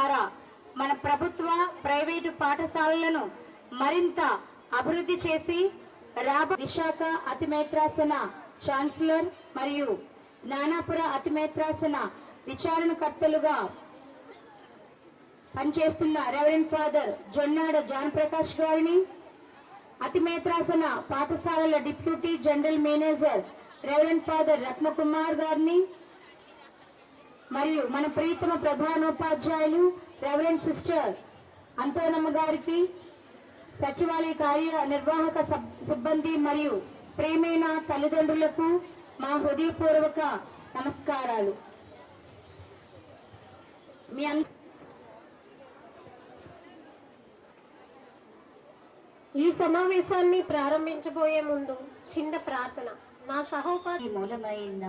ద్వారా మన ప్రభుత్వ ప్రైవేటు పాఠశాలలను మరింత అభివృద్ధి చేసి విశాఖ అతిమేత్రాసన ఛాన్సలర్ మరియు జ్ఞానాపుర అతిమేత్రాసన విచారణకర్తలుగా పనిచేస్తున్న reverend father Jonnada John Prakash గారిని, అతిమేత్రాసన పాఠశాలల deputy general manager reverend father Ratnakumar గారిని మరియు మన ప్రీతమ ప్రధానోపాధ్యాయులు రెవరెండ్ సిస్టర్ అంతోనమ్మ గారికి, సచివాలయ కార్యనిర్వాహక సిబ్బంది మరియు ప్రేమైన తల్లిదండ్రులకు మా హృదయపూర్వక నమస్కారాలు. మీ ఈ సమావేశాన్ని ప్రారంభించబోయే ముందు చిన్న ప్రార్థన. నా సహోపాధి మూలమైన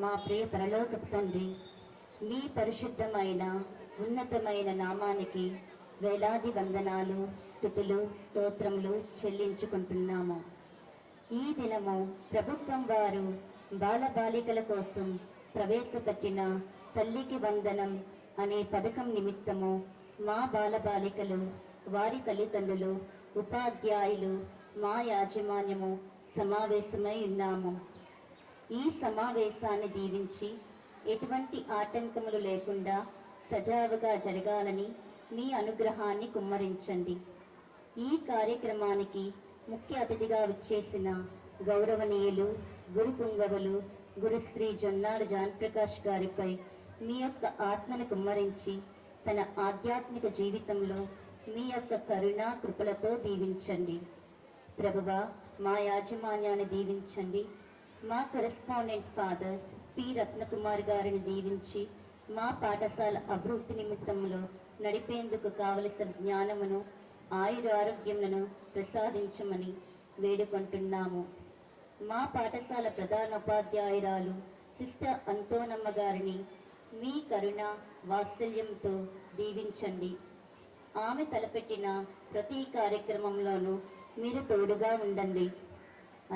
మా ప్రియ పరలోకపు తండ్రి, మీ పరిశుద్ధమైన ఉన్నతమైన నామానికి వేలాది వందనాలు, స్తుతులు, స్తోత్రములు చెల్లించుకుంటున్నాము. ఈ దినము ప్రభుత్వం వారు బాలబాలికల కోసం ప్రవేశపెట్టిన తల్లికి వందనం అనే పథకం నిమిత్తము మా బాలబాలికలు, వారి తల్లిదండ్రులు, ఉపాధ్యాయులు, మా యాజమాన్యము సమావేశమై ఉన్నాము. ఈ సమావేశాన్ని దీవించి ఎటువంటి ఆటంకములు లేకుండా సజావుగా జరగాలని మీ అనుగ్రహాన్ని కుమ్మరించండి. ఈ కార్యక్రమానికి ముఖ్య అతిథిగా విచ్చేసిన గౌరవనీయులు గురు పుంగవులు గురుశ్రీ జొన్నాడు జాన్ ప్రకాష్ గారిపై మీ యొక్క ఆత్మను కుమ్మరించి తన ఆధ్యాత్మిక జీవితంలో మీ యొక్క కరుణా కృపలతో దీవించండి. ప్రభువా, మా యాజమాన్యాన్ని దీవించండి. మా కరెస్పాండెంట్ ఫాదర్ పి రత్నకుమార్ గారిని దీవించి మా పాఠశాల అభివృద్ధి నిమిత్తంలో నడిపేందుకు కావలసిన జ్ఞానమును, ఆయురారోగ్యములను ప్రసాదించమని వేడుకుంటున్నాము. మా పాఠశాల ప్రధానోపాధ్యాయురాలు సిస్టర్ అంతోనమ్మ గారిని మీ కరుణ వాత్సల్యంతో దీవించండి. ఆమె తలపెట్టిన ప్రతి కార్యక్రమంలోనూ మీరు తోడుగా ఉండండి.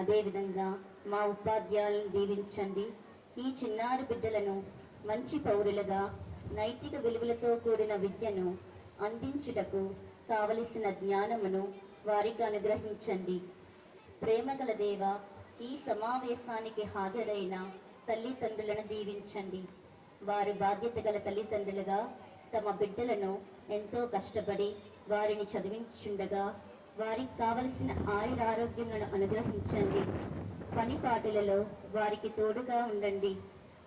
అదేవిధంగా మా ఉపాధ్యాయులను దీవించండి. ఈ చిన్నారి బిడ్డలను మంచి పౌరులుగా నైతిక విలువలతో కూడిన విద్యను అందించుటకు కావలసిన జ్ఞానమును వారికి అనుగ్రహించండి. ప్రేమగల దేవ, ఈ సమావేశానికి హాజరైన తల్లిదండ్రులను దీవించండి. వారు బాధ్యత గల తల్లిదండ్రులుగా తమ బిడ్డలను ఎంతో కష్టపడి వారిని చదివించుండగా వారికి కావలసిన ఆయురారోగ్యములను అనుగ్రహించండి. పనిపాటులలో వారికి తోడుగా ఉండండి.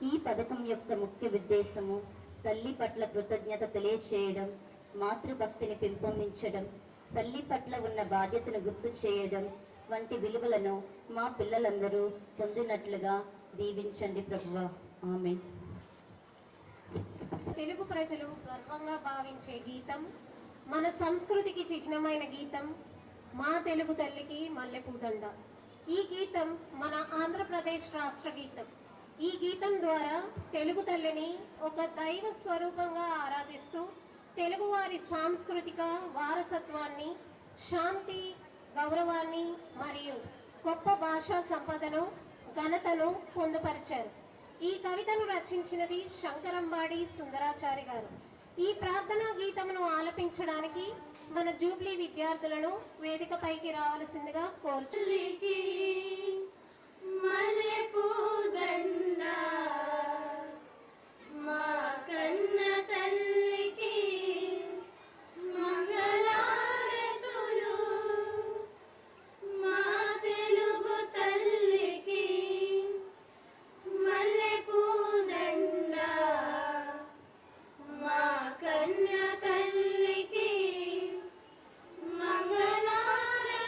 ఈ పథకం యొక్క ముఖ్య ఉద్దేశము తల్లి పట్ల కృతజ్ఞత తెలియచేయడం, మాతృభక్తిని పెంపొందించడం, తల్లి పట్ల ఉన్న బాధ్యతను గుర్తు చేయడం వంటి విలువలను మా పిల్లలందరూ పొందినట్లుగా దీవించండి ప్రభువా. ఆమేన్. తెలుగు ప్రజలు గర్వంగా భావించే గీతం, మన సంస్కృతికి చిహ్నమైన గీతం మా తెలుగు తల్లికి మల్లెపూదండ. ఈ గీతం మన ఆంధ్రప్రదేశ్ రాష్ట్ర గీతం. ఈ గీతం ద్వారా తెలుగు తల్లిని ఒక దైవ స్వరూపంగా ఆరాధిస్తూ తెలుగువారి సాంస్కృతిక వారసత్వాన్ని, శాంతి, గౌరవాన్ని మరియు గొప్ప భాషా సంపదను, ఘనతను పొందుపరిచారు. ఈ కవితను రచించినది శంకరంబాడి సుందరాచారి గారు. ఈ ప్రార్థనా గీతమును ఆలపించడానికి మన జూబ్లీ విద్యార్థులను వేదికపైకి రావాల్సిందిగా కోరుచున్నాము. మా కన్న తల్లికి మంగళారతులు, మా తెలుగు తల్లికి మల్లెపూదండ, మా కన్య తల్లికి మంగళారతులు,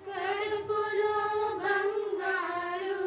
కడుపులో బంగారు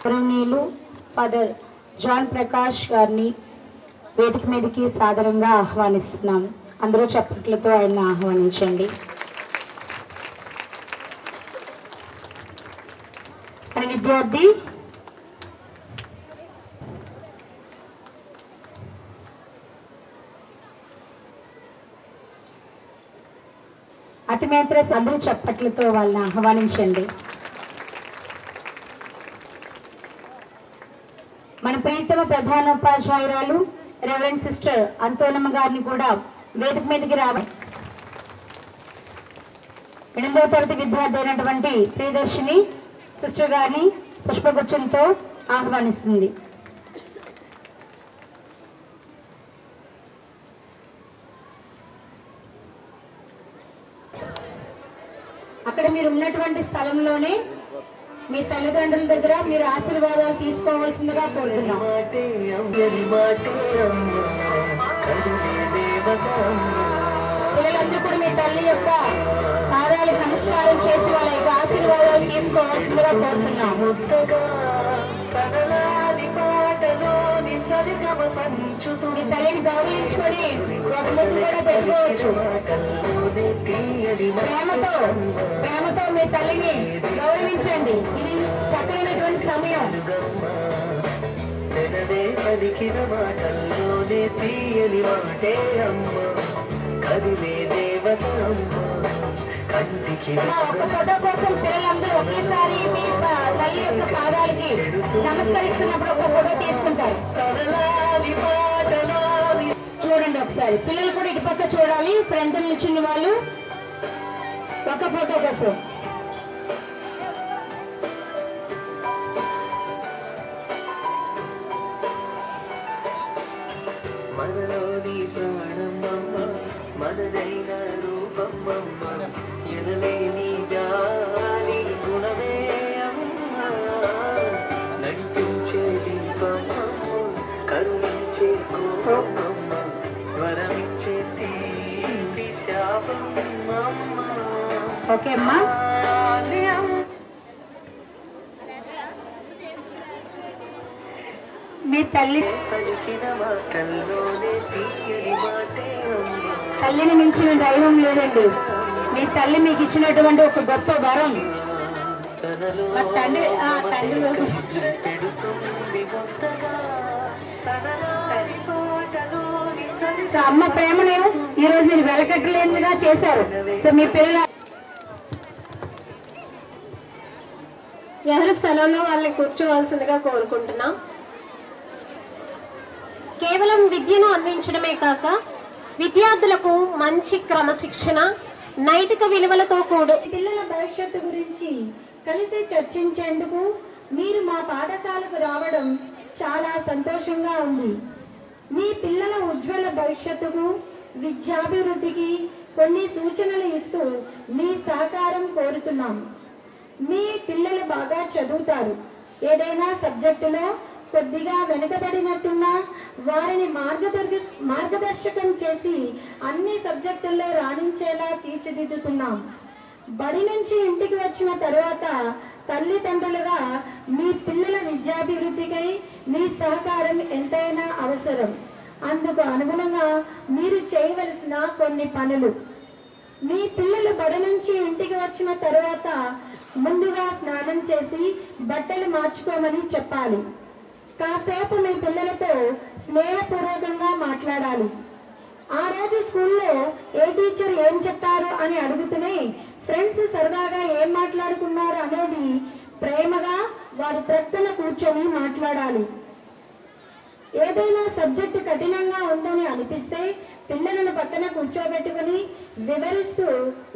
గౌరవనీయులు ఫాదర్ జాన్ ప్రకాష్ గారిని వేదిక మీదకి సాదరంగా ఆహ్వానిస్తున్నాం. అందరూ చప్పట్లతో ఆయన ఆహ్వానించండి. మన విద్యార్థి అతిమేత్ర అందరూ చప్పట్లతో వాళ్ళని ఆహ్వానించండి. మన ప్రియతమ ప్రధానోపాధ్యాయురాలు రెవరెండ్ సిస్టర్ అంతోనమ్మ గారిని కూడా వేదిక మీదకి రావాలి. 8వ తరగతి విద్యార్థి అయినటువంటి ప్రియదర్శిని సిస్టర్ గారిని పుష్పగుచ్చంతో ఆహ్వానిస్తుంది. అక్కడ మీరు ఉన్నటువంటి స్థలంలోనే మీ తల్లిదండ్రుల దగ్గర మీరు ఆశీర్వాదాలు తీసుకోవాల్సిందిగా కోరుతున్నాం. పిల్లలందరూ కూడా మీ తల్లి యొక్క పాదాలకు నమస్కారం చేసి వాళ్ళ యొక్క ఆశీర్వాదాలు తీసుకోవాల్సిందిగా కోరుతున్నాం. మీ తల్లిని గౌరవించుకొని ఒక ముద్దు కూడా పెట్టుకోవచ్చు. ప్రేమతో మీ తల్లిని గౌరవించండి. ఇది చక్కనైనటువంటి సమయం. పలికిన మాటల్లోనే తీయని మాటే అమ్మ, కదిలే దేవత అమ్మ, కంటికి ఒక ఫోటో కోసం పిల్లలందరూ ఒకేసారి మీ తల్లి యొక్క పాదాలకి నమస్కరిస్తున్నప్పుడు ఒక ఫోటో తీసుకుంటారు. చూడండి ఒకసారి, పిల్లలు కూడా ఇటు పక్క చూడాలి. ఫ్రంట్ నిల్చున్న వాళ్ళు ఒక ఫోటో కోసం మనలోని ప్రాణమమ్మ మనదైన రూపమమ్మ ఎనలేని జాలి గుణమే అమ్మ నడిపించే దీపమమ్మ కరుణించే కోపమమ్మ వరమిచ్చే తీపి శాపమమ్మ. ఓకే అమ్మా. మీ తల్లిని మించిన దైవం లేదండి. మీ తల్లి మీకు ఇచ్చినటువంటి ఒక గొప్ప వరం. మా తండ్రి సో అమ్మ ప్రేమను ఈ రోజు మీరు వెలకట్టలేనిగా చేశారు. సో మీ పిల్లల ఎవరి స్థలంలో వాళ్ళని కూర్చోవలసిందిగా కోరుకుంటున్నాం. కేవలం విద్యను అందించడమే కాక విద్యార్థులకు మంచి క్రమశిక్షణ, నైతిక విలువలతో కూడు పిల్లల భవిష్యత్తు గురించి కలిసి చర్చించేందుకు మీరు మా పాఠశాలకు రావడం చాలా సంతోషంగా ఉంది. మీ పిల్లల ఉజ్వల భవిష్యత్తుకు, విద్యాభివృద్ధికి కొన్ని సూచనలు ఇస్తూ మీ సహకారం కోరుతున్నాం. మీ పిల్లలు బాగా చదువుతారు. ఏదైనా సబ్జెక్టులో కొద్దిగా వెనుకబడినట్టున్నా వారిని మార్గదర్శకం చేసి అన్ని సబ్జెక్టుల్లో రాణించేలా తీర్చిదిద్దుతున్నాం. బడి నుంచి ఇంటికి వచ్చిన తర్వాత తల్లిదండ్రులుగా మీ పిల్లల విద్యాభివృద్ధికై మీ సహకారం ఎంతైనా అవసరం. అందుకు అనుగుణంగా మీరు చేయవలసిన కొన్ని పనులు: మీ పిల్లలు బడి నుంచి ఇంటికి వచ్చిన తర్వాత ముందుగా స్నానం చేసి బట్టలు మార్చుకోమని చెప్పాలి. కాసేపు మీ పిల్లలతో స్నేహపూర్వకంగా మాట్లాడాలి. ఆ రోజు స్కూల్లో ఏ టీచర్ ఏం చెప్పారు అని అడుగుతూనే ఫ్రెండ్స్ సరదాగా ఏం మాట్లాడుకున్నారు అనేది ప్రేమగా వారి ప్రక్కన కూర్చొని మాట్లాడాలి. ఏదైనా సబ్జెక్టు కఠినంగా ఉందని అనిపిస్తే పిల్లలను పక్కన కూర్చోబెట్టుకుని వివరిస్తూ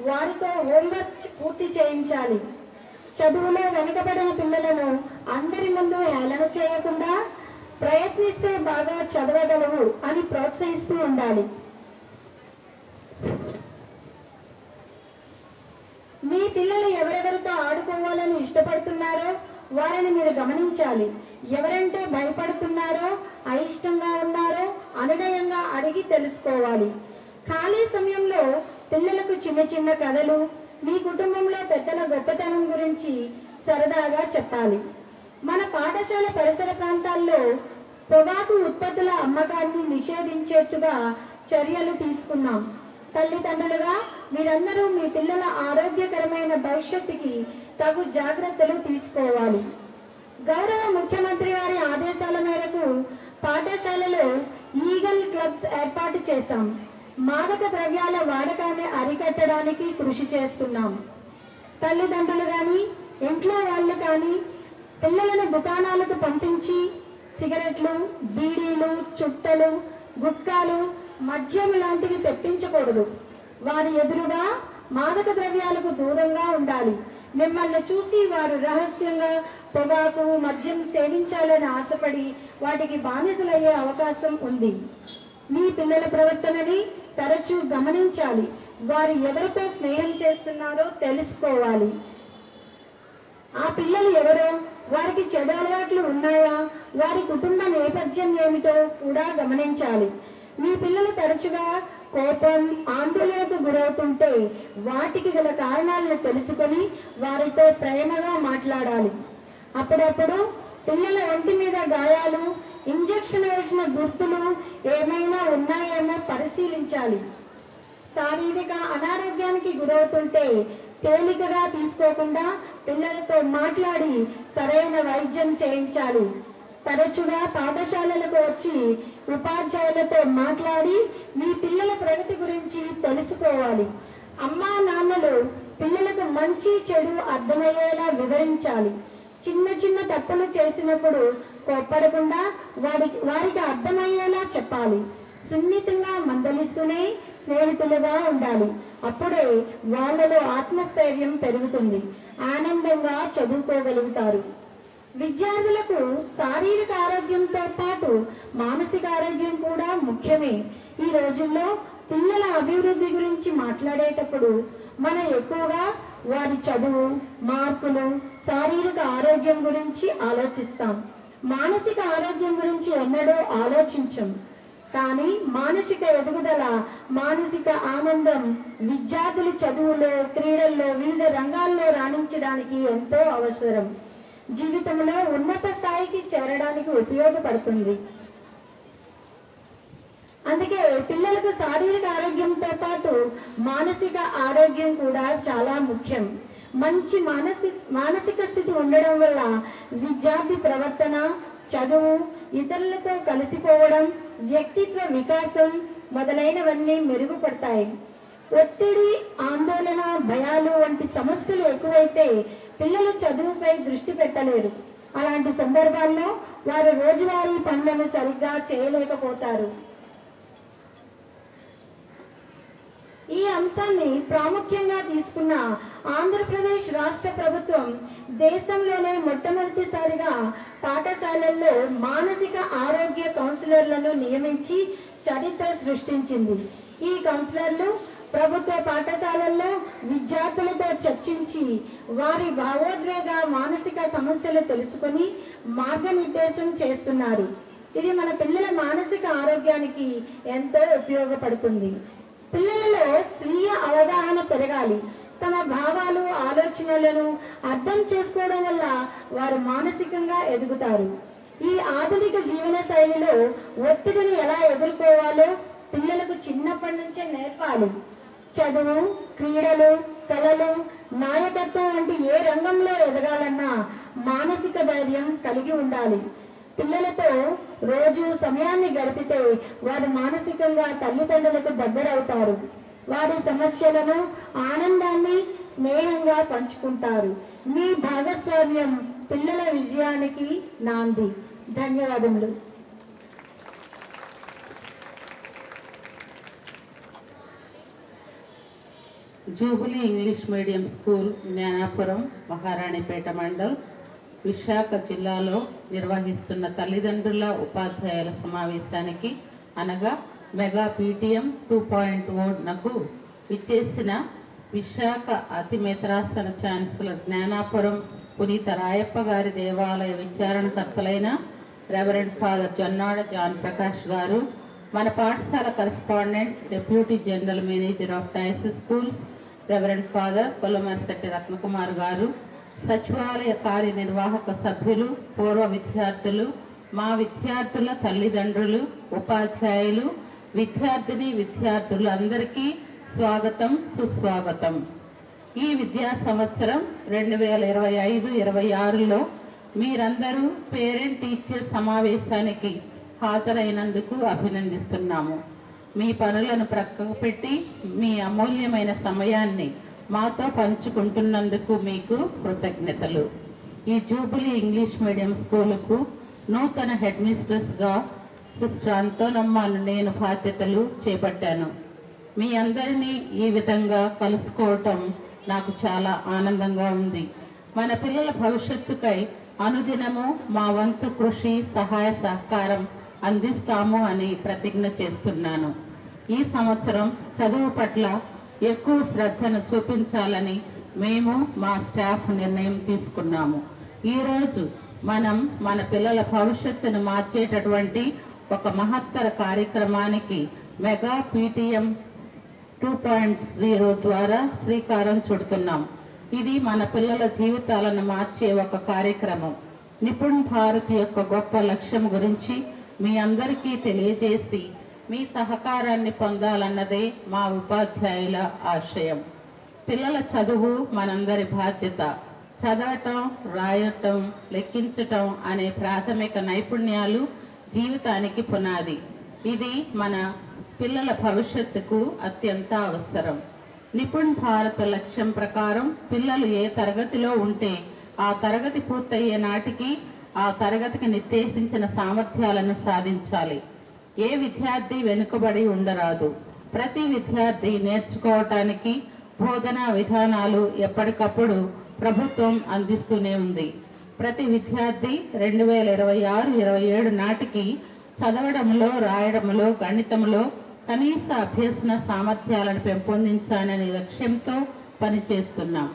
వారితో హోంవర్క్ పూర్తి చేయించాలి. చదువులో వెనుకబడిన పిల్లలను అందరి ముందు హేళన చేయకుండా ప్రయత్నిస్తే బాగా చదవగలవు అని ప్రోత్సహిస్తూ ఉండాలి. మీ పిల్లలు ఎవరెవరితో ఆడుకోవాలని ఇష్టపడుతున్నారో వారిని మీరు గమనించాలి. ఎవరంటే భయపడుతున్నారో, అయిష్టంగా ఉన్నారో అనునయంగా అడిగి తెలుసుకోవాలి. ఖాళీ సమయంలో పిల్లలకు చిన్న చిన్న కథలు, మీ కుటుంబంలో పెద్దల గొప్పతనం గురించి సరదాగా చెప్పాలి. మన పాఠశాల పరిసర ప్రాంతాల్లో పొగాకు ఉత్పత్తుల అమ్మకాన్ని నిషేధించేట్టుగా చర్యలు తీసుకున్నాం. తల్లిదండ్రులుగా మీరందరూ మీ పిల్లల ఆరోగ్యకరమైన భవిష్యత్తుకి తగు జాగ్రత్తలు తీసుకోవాలి. గౌరవ ముఖ్యమంత్రి గారి ఆదేశాల మేరకు పాఠశాలలో ఈగల్ క్లబ్స్ ఏర్పాటు చేశాం. మాదక ద్రవ్యాల వాడకాన్ని అరికట్టడానికి కృషి చేస్తున్నాం. తల్లిదండ్రులు కానీ ఇంట్లో వాళ్ళు కానీ పిల్లలను దుకాణాలకు పంపించి సిగరెట్లు, బీడీలు, చుట్టలు, గుట్కాలు, మద్యం లాంటివి తెప్పించకూడదు. వారి ఎదురుగా మాదక ద్రవ్యాలకు దూరంగా ఉండాలి. మిమ్మల్ని చూసి వారు రహస్యంగా పొగాకు, మద్యం సేవించాలని ఆశపడి వాటికి బానిసలయ్యే అవకాశం ఉంది. మీ పిల్లల ప్రవర్తనని తరచూ గమనించాలి. వారు ఎవరితో స్నేహం చేస్తున్నారో తెలుసుకోవాలి. ఆ పిల్లలు ఎవరో, వారికి చెడు అలవాట్లు ఉన్నాయా, వారి కుటుంబ నేపథ్యం ఏమిటో కూడా గమనించాలి. మీ పిల్లలు తరచుగా కోపం, ఆందోళనకు గురవుతుంటే వాటికి గల కారణాలను తెలుసుకొని వారితో ప్రేమగా మాట్లాడాలి. అప్పుడప్పుడు పిల్లల ఒంటి మీద గాయాలు, ఇంజెక్షన్ వేసిన గుర్తులు ఏమైనా ఉన్నాయేమో పరిశీలించాలి. శారీరక అనారోగ్యానికి గురవుతుంటే తేలికగా తీసుకోకుండా పిల్లలతో మాట్లాడి సరైన వైద్యం చేయించాలి. తరచుగా పాఠశాలలకు వచ్చి ఉపాధ్యాయులతో మాట్లాడి మీ పిల్లల ప్రగతి గురించి తెలుసుకోవాలి. అమ్మా నాన్నలు పిల్లలకు మంచి చెడు అర్థమయ్యేలా వివరించాలి. చిన్న చిన్న తప్పులు చేసినప్పుడు కోప్పడకుండా వారికి అర్థమయ్యేలా చెప్పాలి. సున్నితంగా మందలిస్తూనే స్నేహితులుగా ఉండాలి. అప్పుడే వాళ్ళలో ఆత్మస్థైర్యం పెరుగుతుంది. ఆనందంగా చదువుకోగలుగుతారు. విద్యార్థులకు శారీరక ఆరోగ్యంతో పాటు మానసిక ఆరోగ్యం కూడా ముఖ్యమే. ఈ రోజుల్లో పిల్లల అభివృద్ధి గురించి మాట్లాడేటప్పుడు మనం ఎక్కువగా వారి చదువు, మార్కులు, శారీరక ఆరోగ్యం గురించి ఆలోచిస్తాం. మానసిక ఆరోగ్యం గురించి ఎన్నడూ ఆలోచించం. కానీ మానసిక ఎదుగుదల, మానసిక ఆనందం విద్యార్థులు చదువులో, క్రీడల్లో, వివిధ రంగాల్లో రాణించడానికి ఎంతో అవసరం. జీవితంలో ఉన్నత స్థాయికి చేరడానికి ఉపయోగపడుతుంది. అందుకే పిల్లలకు శారీరక ఆరోగ్యంతో పాటు మానసిక ఆరోగ్యం కూడా చాలా ముఖ్యం. మంచి మానసిక స్థితి ఉండడం వల్ల విద్యార్థి ప్రవర్తన, చదువు, ఇతరులతో కలిసిపోవడం, వ్యక్తిత్వ వికాసం మొదలైనవన్నీ మెరుగుపడతాయి. ఒత్తిడి, ఆందోళన, భయాలు వంటి సమస్యలు ఎక్కువైతే పిల్లలు చదువుపై దృష్టి పెట్టలేరు. అలాంటి సందర్భాల్లో వారు రోజువారీ పనులను సరిగ్గా చేయలేకపోతారు. ఈ అంశాన్ని ప్రాముఖ్యంగా తీసుకున్న ఆంధ్రప్రదేశ్ రాష్ట్ర ప్రభుత్వం దేశంలోనే మొట్టమొదటిసారిగా పాఠశాలల్లో మానసిక ఆరోగ్య కౌన్సిలర్లను నియమించి చరిత్ర సృష్టించింది. ఈ కౌన్సిలర్లు ప్రభుత్వ పాఠశాలల్లో విద్యార్థులతో చర్చించి వారి భావోద్వేగ, మానసిక సమస్యలు తెలుసుకుని మార్గనిర్దేశం చేస్తున్నారు. ఇది మన పిల్లల మానసిక ఆరోగ్యానికి ఎంతో ఉపయోగపడుతుంది. పిల్లలలో స్వీయ అవగాహన పెరగాలి. తమ భావాలు, ఆలోచనలను అర్థం చేసుకోవడం వల్ల వారు మానసికంగా ఎదుగుతారు. ఈ ఆధునిక జీవన శైలిలో ఒత్తిడిని ఎలా ఎదుర్కోవాలో పిల్లలకు చిన్నప్పటి నుంచే నేర్పాలి. చదువు, క్రీడలు, కళలు, నాయకత్వం వంటి ఏ రంగంలో ఎదగాలన్నా మానసిక ధైర్యం కలిగి ఉండాలి. పిల్లలతో రోజు సమయాన్ని గడిపితే వారు మానసికంగా తల్లిదండ్రులకు దగ్గరవుతారు. వారి సమస్యలను, ఆనందాన్ని స్నేహంగా పంచుకుంటారు. మీ భాగస్వామ్యం పిల్లల విజయానికి నాంది. ధన్యవాదములు. Jubilee English medium school, Gnanapuram, Maharanipeta mandal, Visakha జిల్లాలో నిర్వహిస్తున్న తల్లిదండ్రుల ఉపాధ్యాయుల సమావేశానికి అనగా మెగా PTM 2.0 విచ్చేసిన విశాఖ అతి మేత్రాసన ఛాన్సలర్ జ్ఞానాపురం పునీత రాయప్ప గారి దేవాలయ విచారణకర్తలైన reverend father Jonnada John Prakash గారు, మన పాఠశాల correspondent, deputy general manager of diocese schools reverend father Kollamarshetti Ratnakumar గారు, సచివాలయ కార్యనిర్వాహక సభ్యులు, పూర్వ విద్యార్థులు, మా విద్యార్థుల తల్లిదండ్రులు, ఉపాధ్యాయులు, విద్యార్థులు అందరికీ స్వాగతం, సుస్వాగతం. ఈ విద్యా సంవత్సరం 2025-26లో మీరందరూ పేరెంట్ టీచర్ సమావేశానికి హాజరైనందుకు అభినందిస్తున్నాము. మీ పనులను ప్రక్కకు పెట్టి మీ అమూల్యమైన సమయాన్ని మాతో పంచుకుంటున్నందుకు మీకు కృతజ్ఞతలు. ఈ జూబిలీ ఇంగ్లీష్ మీడియం స్కూలుకు నూతన హెడ్ మిస్ట్రెస్గా సిస్టర్ అంతోనమ్మను నేను బాధ్యతలు చేపట్టాను. మీ అందరినీ ఈ విధంగా కలుసుకోవటం నాకు చాలా ఆనందంగా ఉంది. మన పిల్లల భవిష్యత్తుకై అనుదినము మా వంతు కృషి, సహాయ సహకారం అందిస్తాము అని ప్రతిజ్ఞ చేస్తున్నాను. ఈ సంవత్సరం చదువు పట్ల ఎక్కువ శ్రద్ధను చూపించాలని మేము మా స్టాఫ్ నిర్ణయం తీసుకున్నాము. ఈరోజు మనం మన పిల్లల భవిష్యత్తును మార్చేటటువంటి ఒక మహత్తర కార్యక్రమానికి మెగా PTM 2.0 ద్వారా శ్రీకారం చుడుతున్నాం. ఇది మన పిల్లల జీవితాలను మార్చే ఒక కార్యక్రమం. నిపుణ్ భారత్ యొక్క గొప్ప లక్ష్యం గురించి మీ అందరికీ తెలియజేసి మీ సహకారాన్ని పొందాలన్నదే మా ఉపాధ్యాయుల ఆశయం. పిల్లల చదువు మనందరి బాధ్యత. చదవటం, రాయటం, లెక్కించటం అనే ప్రాథమిక నైపుణ్యాలు జీవితానికి పునాది. ఇది మన పిల్లల భవిష్యత్తుకు అత్యంత అవసరం. నిపుణ్ భారత్ లక్ష్యం ప్రకారం పిల్లలు ఏ తరగతిలో ఉంటే ఆ తరగతి పూర్తయ్యే నాటికి ఆ తరగతికి నిర్దేశించిన సామర్థ్యాలను సాధించాలి. ఏ విద్యార్థి వెనుకబడి ఉండరాదు. ప్రతి విద్యార్థి నేర్చుకోవటానికి బోధనా విధానాలు ఎప్పటికప్పుడు ప్రభుత్వం అందిస్తూనే ఉంది. ప్రతి విద్యార్థి 2026-27 నాటికి చదవడంలో, రాయడంలో, గణితంలో కనీస అభ్యసన సామర్థ్యాలను పెంపొందించాలనే లక్ష్యంతో పనిచేస్తున్నాం.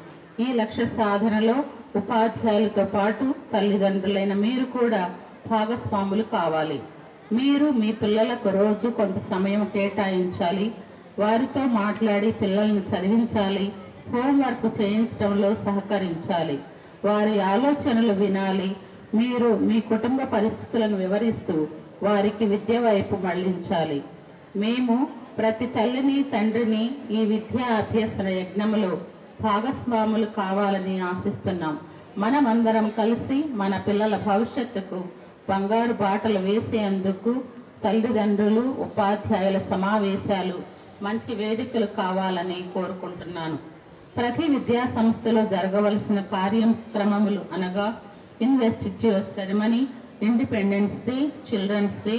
ఈ లక్ష్య సాధనలో ఉపాధ్యాయులతో పాటు తల్లిదండ్రులైన మీరు కూడా భాగస్వాములు కావాలి. మీరు మీ పిల్లలకు రోజు కొంత సమయం కేటాయించాలి. వారితో మాట్లాడి పిల్లల్ని చదివించాలి. హోంవర్క్ చేయించడంలో సహకరించాలి. వారి ఆలోచనలు వినాలి. మీరు మీ కుటుంబ పరిస్థితులను వివరిస్తూ వారికి విద్య వైపు మళ్లించాలి. మేము ప్రతి తల్లిని, తండ్రిని ఈ విద్యా అభ్యసన యజ్ఞంలో భాగస్వాములు కావాలని ఆశిస్తున్నాం. మనమందరం కలిసి మన పిల్లల భవిష్యత్తుకు బంగారు బాటలు వేసేందుకు తల్లిదండ్రులు, ఉపాధ్యాయుల సమావేశాలు మంచి వేదికలు కావాలని కోరుకుంటున్నాను. ప్రతి విద్యా సంస్థలో జరగవలసిన కార్యక్రమములు అనగా investiture ceremony, independence day, children's day,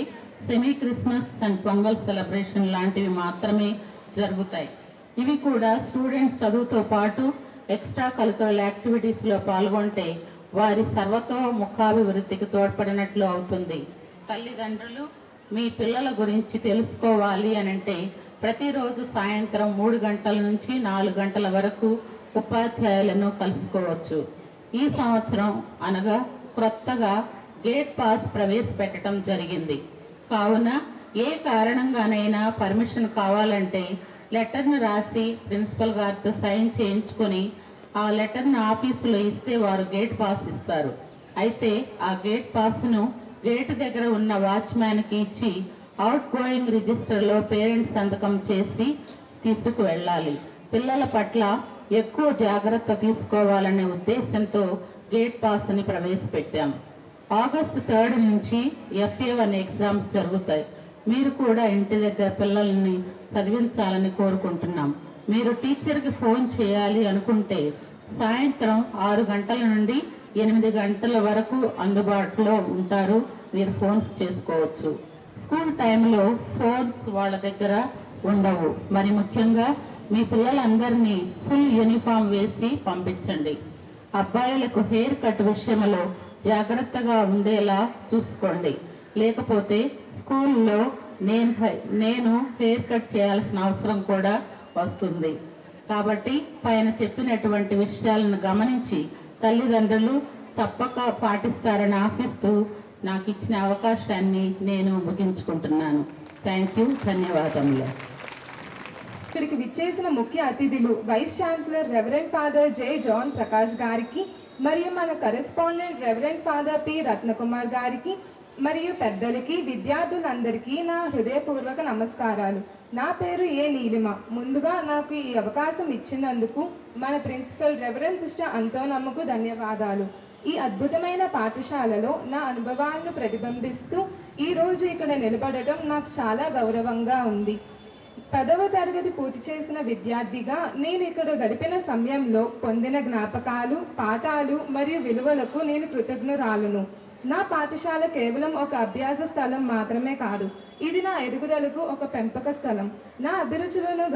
semi Christmas and Pongal celebration లాంటివి మాత్రమే జరుగుతాయి. ఇవి కూడా స్టూడెంట్స్ చదువుతో పాటు ఎక్స్ట్రా కరిక్యులర్ యాక్టివిటీస్లో పాల్గొంటే వారి సర్వతోముఖాభివృద్ధికి తోడ్పడినట్లు అవుతుంది. తల్లిదండ్రులు మీ పిల్లల గురించి తెలుసుకోవాలి అనంటే ప్రతిరోజు సాయంత్రం 3 గంటల నుంచి 4 గంటల వరకు ఉపాధ్యాయులను కలుసుకోవచ్చు. ఈ సంవత్సరం అనగా క్రొత్తగా గేట్ పాస్ ప్రవేశపెట్టడం జరిగింది. కావున ఏ కారణంగానైనా పర్మిషన్ కావాలంటే లెటర్ను రాసి ప్రిన్సిపల్ గారితో సైన్ చేయించుకొని ఆ లెటర్ను ఆఫీసులో ఇస్తే వారు గేట్ పాస్ ఇస్తారు. అయితే ఆ గేట్ పాస్ను గేట్ దగ్గర ఉన్న వాచ్మ్యాన్కి ఇచ్చి అవుట్ గోయింగ్ రిజిస్టర్లో పేరెంట్స్ సంతకం చేసి తీసుకువెళ్ళాలి. పిల్లల పట్ల ఎక్కువ జాగ్రత్త తీసుకోవాలనే ఉద్దేశంతో గేట్ పాస్ని ప్రవేశపెట్టాం. ఆగస్టు 3 నుంచి FA1 ఎగ్జామ్స్ జరుగుతాయి. మీరు కూడా ఇంటి దగ్గర పిల్లల్ని చదివించాలని కోరుకుంటున్నాం. మీరు టీచర్కి ఫోన్ చేయాలి అనుకుంటే సాయంత్రం 6 గంటల నుండి 8 గంటల వరకు అందుబాటులో ఉంటారు. మీరు ఫోన్స్ చేసుకోవచ్చు. స్కూల్ టైంలో ఫోన్స్ వాళ్ళ దగ్గర ఉండవు. మరి ముఖ్యంగా మీ పిల్లలందరినీ ఫుల్ యూనిఫామ్ వేసి పంపించండి. అబ్బాయిలకు హెయిర్ కట్ విషయంలో జాగ్రత్తగా ఉండేలా చూసుకోండి. లేకపోతే స్కూల్లో నేను హెయిర్ కట్ చేయాల్సిన అవసరం కూడా వస్తుంది. కాబట్టి పైన చెప్పినటువంటి విషయాలను గమనించి తల్లిదండ్రులు తప్పక పాటిస్తారని ఆశిస్తూ నాకు ఇచ్చిన అవకాశాన్ని నేను ముగించుకుంటున్నాను. Thank you. ధన్యవాదములు. ఇక్కడికి విచ్చేసిన ముఖ్య అతిథులు vice chancellor reverend father J. John Prakash గారికి మరియు మన correspondent reverend father P. Ratnakumar గారికి మరియు పెద్దలకి, విద్యార్థులందరికీ నా హృదయపూర్వక నమస్కారాలు. నా పేరు ఏ. నీలిమ. ముందుగా నాకు ఈ అవకాశం ఇచ్చినందుకు మన ప్రిన్సిపల్ రెవరెండ్ సిస్టర్ అంతోనమ్మకు ధన్యవాదాలు. ఈ అద్భుతమైన పాఠశాలలో నా అనుభవాలను ప్రతిబింబిస్తూ ఈరోజు ఇక్కడ నిలబడటం నాకు చాలా గౌరవంగా ఉంది. 10వ తరగతి పూర్తి చేసిన విద్యార్థిగా నేను ఇక్కడ గడిపిన సమయంలో పొందిన జ్ఞాపకాలు, పాఠాలు మరియు విలువలకు నేను కృతజ్ఞురాలును. నా పాఠశాల కేవలం ఒక అభ్యాస స్థలం మాత్రమే కాదు, ఇది నా ఎదుగుదలకు ఒక పెంపక స్థలం, నా అభిరుచులను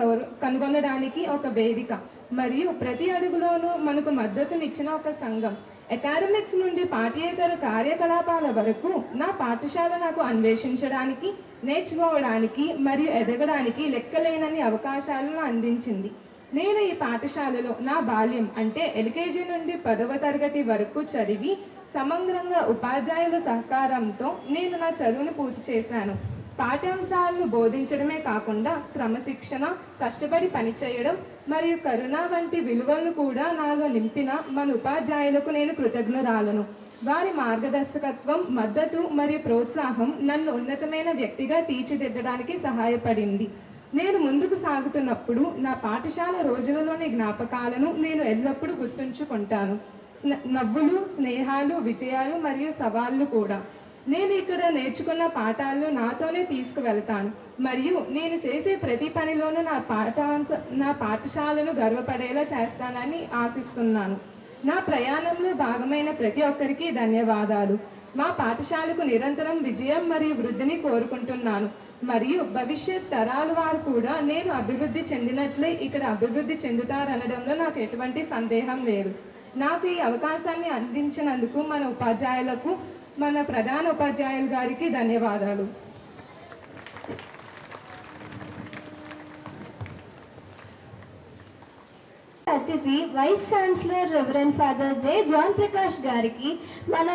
కనుగొనడానికి ఒక వేదిక మరియు ప్రతి అడుగులోనూ మనకు మద్దతునిచ్చిన ఒక సంఘం. అకాడమిక్స్ నుండి పాఠ్యేతర కార్యకలాపాల వరకు నా పాఠశాల నాకు అన్వేషించడానికి, నేర్చుకోవడానికి మరియు ఎదగడానికి లెక్కలేనన్ని అవకాశాలను అందించింది. నేను ఈ పాఠశాలలో నా బాల్యం అంటే LKG నుండి 10వ తరగతి వరకు చదివి సమగ్రంగా ఉపాధ్యాయుల సహకారంతో నేను నా చదువును పూర్తి చేశాను. పాఠ్యాంశాలను బోధించడమే కాకుండా క్రమశిక్షణ, కష్టపడి పనిచేయడం మరియు కరుణ వంటి విలువలను కూడా నాలో నింపిన మన ఉపాధ్యాయులకు నేను కృతజ్ఞురాలను. వారి మార్గదర్శకత్వం, మద్దతు మరియు ప్రోత్సాహం నన్ను ఉన్నతమైన వ్యక్తిగా తీర్చిదిద్దడానికి సహాయపడింది. నేను ముందుకు సాగుతున్నప్పుడు నా పాఠశాల రోజులలోని జ్ఞాపకాలను నేను ఎల్లప్పుడూ గుర్తుంచుకుంటాను. నవ్వులు, స్నేహాలు, విజయాలు మరియు సవాళ్లు కూడా. నేను ఇక్కడ నేర్చుకున్న పాఠాలను నాతోనే తీసుకువెళ్తాను మరియు నేను చేసే ప్రతి పనిలోనూ నా పాఠశాలను గర్వపడేలా చేస్తానని ఆశిస్తున్నాను. నా ప్రయాణంలో భాగమైన ప్రతి ఒక్కరికి ధన్యవాదాలు. మా పాఠశాలకు నిరంతరం విజయం మరియు వృద్ధిని కోరుకుంటున్నాను మరియు భవిష్యత్ తరాల వారు కూడా నేను అభివృద్ధి చెందినట్లే ఇక్కడ అభివృద్ధి చెందుతారనడంలో నాకు ఎటువంటి సందేహం లేదు. నాకు ఈ అవకాశాన్ని అందించినందుకు మన ఉపాధ్యాయులకు, మన ప్రధాన ఉపాధ్యాయులు గారికి ధన్యవాదాలు. అతిథి vice chancellor reverend father J John Prakash గారికి, మన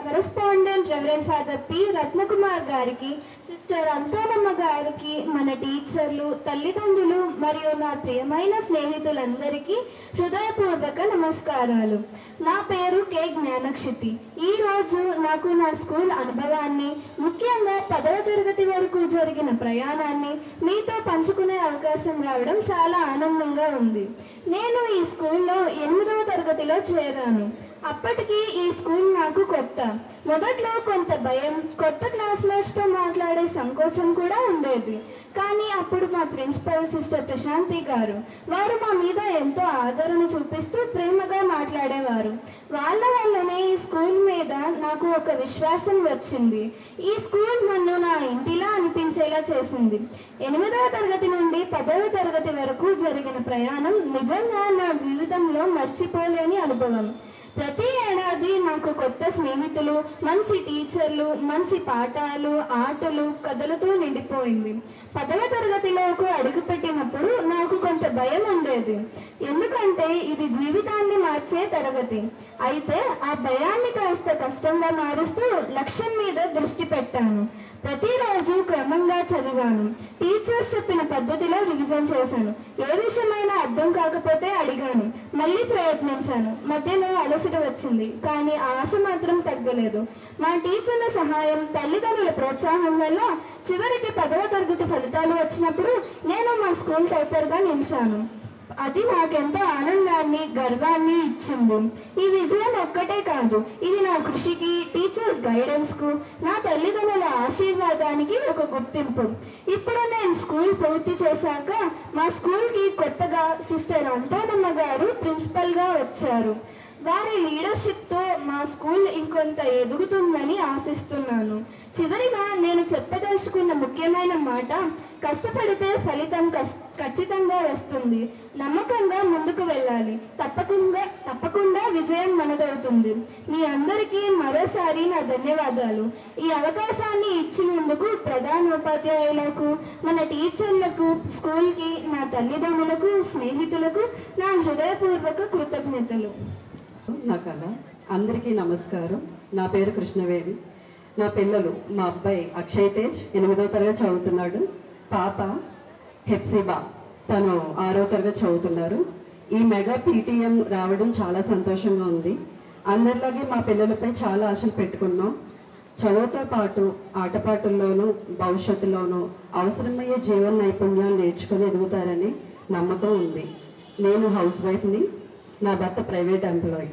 correspondent reverend father P Ratnakumar గారికి, సిస్టర్ అంతోనమ్మ గారికి, మన టీచర్లు, తల్లిదండ్రులు మరియు నా ప్రియమైన స్నేహితులందరికీ హృదయపూర్వక నమస్కారాలు. నా పేరు కె జ్ఞానక్షితి. ఈరోజు నాకు నా స్కూల్ అనుభవాన్ని, ముఖ్యంగా 10వ తరగతి వరకు జరిగిన ప్రయాణాన్ని మీతో పంచుకునే అవకాశం రావడం చాలా ఆనందంగా ఉంది. నేను ఈ స్కూల్లో 8వ తరగతిలో చేరాను. అప్పటికి ఈ స్కూల్ నాకు కొత్త. మొదట్లో కొంత భయం, కొత్త క్లాస్మేట్స్తో మాట్లాడే సంకోచం కూడా ఉండేది. కానీ అప్పుడు మా ప్రిన్సిపల్ సిస్టర్ ప్రశాంతి గారు, వారు మా మీద ఎంతో ఆదరణ చూపిస్తూ ప్రేమగా మాట్లాడేవారు. వాళ్ళ వల్లనే ఈ స్కూల్ మీద నాకు ఒక విశ్వాసం వచ్చింది. ఈ స్కూల్ నన్ను నా ఇంటిలా అనిపించేలా చేసింది. 8వ తరగతి నుండి 10వ తరగతి వరకు జరిగిన ప్రయాణం నిజంగా నా జీవితంలో మర్చిపోలేని అనుభవం. ప్రతి ఏడాది నాకు కొత్త స్నేహితులు, మంచి టీచర్లు, మంచి పాఠాలు, ఆటలు, కథలతో నిండిపోయింది. 10వ తరగతిలోకి అడుగుపెట్టినప్పుడు నాకు కొంత భయం ఉండేది, ఎందుకంటే ఇది జీవితాన్ని మార్చే తరగతి. అయితే ఆ భయాన్ని కాస్త కష్టంగా మారుస్తూ లక్ష్యం మీద దృష్టి పెట్టాను. ప్రతిరోజు క్రమంగా చదివాను. టీచర్స్ చెప్పిన పద్ధతిలో రివిజన్ చేశాను. ఏ విషయమైనా అర్థం కాకపోతే అడిగాను, మళ్ళీ ప్రయత్నించాను. మధ్యలో అలసట వచ్చింది, కానీ ఆశ మాత్రం తగ్గలేదు. మా టీచర్ల సహాయం, తల్లిదండ్రుల ప్రోత్సాహం వల్ల చివరికి 10వ తరగతి ఫలితాలు వచ్చినప్పుడు నేను మా స్కూల్ టాపర్గా నిలిచాను. అది నాకెంతో ఆనందాన్ని, గర్వాన్ని ఇచ్చింది. ఈ విజయం ఒక్కటే కాదు, ఇది నా కృషికి, టీచర్స్ గైడెన్స్ కు, నా తల్లిదండ్రుల ఆశీర్వాదానికి ఒక గుర్తింపు. ఇప్పుడు నేను స్కూల్ పూర్తి చేశాక మా స్కూల్ కి కొత్తగా సిస్టర్ అంతోనమ్మ గారు ప్రిన్సిపల్ గా వచ్చారు. వారి లీడర్షిప్ తో మా స్కూల్ ఇంకొంత ఎదుగుతుందని ఆశిస్తున్నాను. చివరిగా నేను చెప్పదలుచుకున్న ముఖ్యమైన మాట, కష్టపడితే ఫలితం ఖచ్చితంగా వస్తుంది. నమ్మకంగా ముందుకు వెళ్ళాలి. తప్పకుండా విజయం మనదవుతుంది. మీ అందరికీ మరోసారి నా ధన్యవాదాలు. ఈ అవకాశాన్ని ఇచ్చినందుకు ప్రధానోపాధ్యాయులకు, మన టీచర్లకు, స్కూల్కి, నా తల్లిదండ్రులకు, స్నేహితులకు నా హృదయపూర్వక కృతజ్ఞతలు. నా కళ. అందరికీ నమస్కారం. నా పేరు కృష్ణవేణి. నా పిల్లలు, మా అబ్బాయి అక్షయ్ తేజ్ 8వ తరగతి చదువుతున్నాడు. పాప హెప్సిబా, తను 6వ తరగతి చదువుతున్నారు. ఈ మెగా పీటీఎం రావడం చాలా సంతోషంగా ఉంది. అందరిలాగే మా పిల్లలపై చాలా ఆశలు పెట్టుకున్నాం. చదువుతో పాటు ఆటపాటల్లోనూ, భవిష్యత్తులోనూ అవసరమయ్యే జీవన నైపుణ్యాలు నేర్చుకుని ఎదుగుతారని నమ్మకం ఉంది. నేను హౌస్ వైఫ్ని, నా భర్త ప్రైవేట్ ఎంప్లాయీ.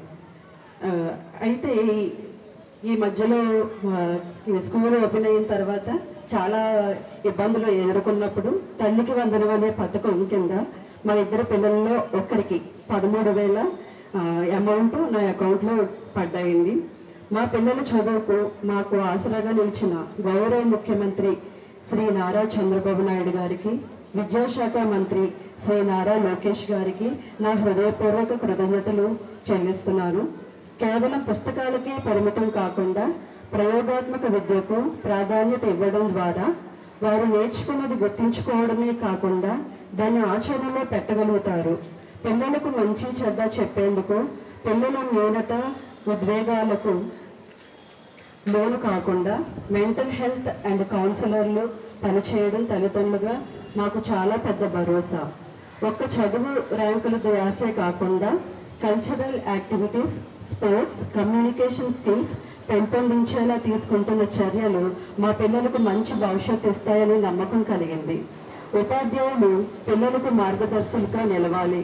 అయితే ఈ మధ్యలో స్కూల్ ఓపెన్ అయిన తర్వాత చాలా ఇబ్బందులు ఎదుర్కొన్నప్పుడు తల్లికి వందనం అనే పథకం కింద మా ఇద్దరు పిల్లల్లో ఒక్కరికి 13,000 అమౌంట్ నా అకౌంట్లో పడ్డాయింది. మా పిల్లల చదువుకు మాకు ఆసరాగా నిలిచిన గౌరవ ముఖ్యమంత్రి శ్రీ నారా చంద్రబాబు నాయుడు గారికి, విద్యాశాఖ మంత్రి శ్రీ నారా లోకేష్ గారికి నా హృదయపూర్వక కృతజ్ఞతలు చెల్లిస్తున్నాను. కేవలం పుస్తకాలకే పరిమితం కాకుండా ప్రయోగాత్మక విద్యకు ప్రాధాన్యత ఇవ్వడం ద్వారా వారు నేర్చుకున్నది గుర్తించుకోవడమే కాకుండా దాన్ని ఆచరణలో పెట్టగలుగుతారు. పిల్లలకు మంచి చెడ్డ చెప్పేందుకు, పిల్లల న్యూనత ఉద్వేగాలకు లోను కాకుండా మెంటల్ హెల్త్ అండ్ కౌన్సిలర్లు పనిచేయడం తల్లిదండ్రులుగా మాకు చాలా పెద్ద భరోసా. ఒక్క చదువు ర్యాంకుల ధ్యాసే కాకుండా cultural activities, sports, communication skills పెంపొందించేలా తీసుకుంటున్న చర్యలు మా పిల్లలకు మంచి భవిష్యత్తు ఇస్తాయని నమ్మకం కలిగింది. ఉపాధ్యాయులు పిల్లలకు మార్గదర్శకులుగా నిలవాలి.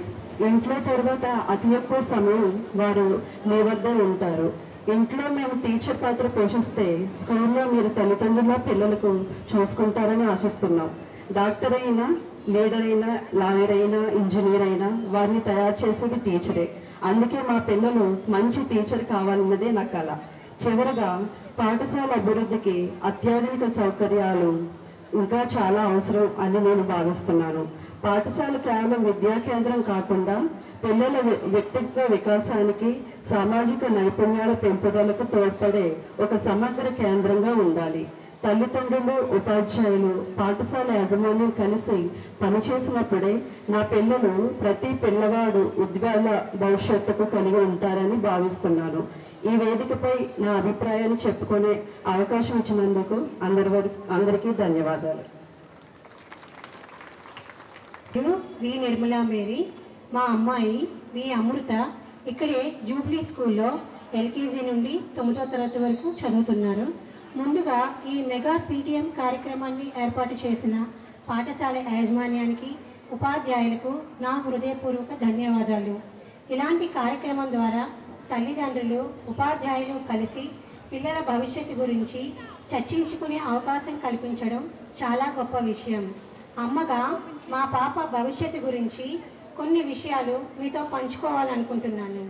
ఇంట్లో తర్వాత అతి ఎక్కువ సమయం వారు మీ వద్ద ఉంటారు. ఇంట్లో మేము టీచర్ పాత్ర పోషిస్తే స్కూల్లో మీరు తల్లిదండ్రుల పిల్లలకు చూసుకుంటారని ఆశిస్తున్నాం. డాక్టర్ అయినా, లీడర్ అయినా, లాయర్ అయినా, ఇంజనీర్ అయినా వారిని తయారు చేసేది టీచరే. అందుకే మా పిల్లలు మంచి టీచర్ కావాలన్నదే నా కళ. చివరగా పాఠశాల అభివృద్ధికి అత్యాధునిక సౌకర్యాలు ఇంకా చాలా అవసరం అని నేను భావిస్తున్నాను. పాఠశాల కేవలం విద్యా కేంద్రం కాకుండా పిల్లల వ్యక్తిత్వ వికాసానికి, సామాజిక నైపుణ్యాల పెంపుదలకు తోడ్పడే ఒక సమగ్ర కేంద్రంగా ఉండాలి. తల్లిదండ్రులు, ఉపాధ్యాయులు, పాఠశాల యాజమాన్యం కలిసి పనిచేసినప్పుడే నా పిల్లలు, ప్రతి పిల్లవాడు ఉజ్వల భవిష్యత్తుకు కలిగి ఉంటారని భావిస్తున్నాను. ఈ వేదికపై నా అభిప్రాయాన్ని చెప్పుకునే అవకాశం ఇచ్చినందుకు అందరికీ ధన్యవాదాలు. వి నిర్మలా మేరీ, మా అమ్మాయి వి అమృత ఇక్కడే జూబ్లీ స్కూల్లో ఎల్కేజీ నుండి 9వ తరగతి వరకు చదువుతున్నారు. ముందుగా ఈ మెగా పీటీఎం కార్యక్రమాన్ని ఏర్పాటు చేసిన పాఠశాల యాజమాన్యానికి, ఉపాధ్యాయులకు నా హృదయపూర్వక ధన్యవాదాలు. ఇలాంటి కార్యక్రమం ద్వారా తల్లిదండ్రులు, ఉపాధ్యాయులు కలిసి పిల్లల భవిష్యత్తు గురించి చర్చించుకునే అవకాశం కల్పించడం చాలా గొప్ప విషయం. అమ్మగా మా పాప భవిష్యత్తు గురించి కొన్ని విషయాలు మీతో పంచుకోవాలనుకుంటున్నాను.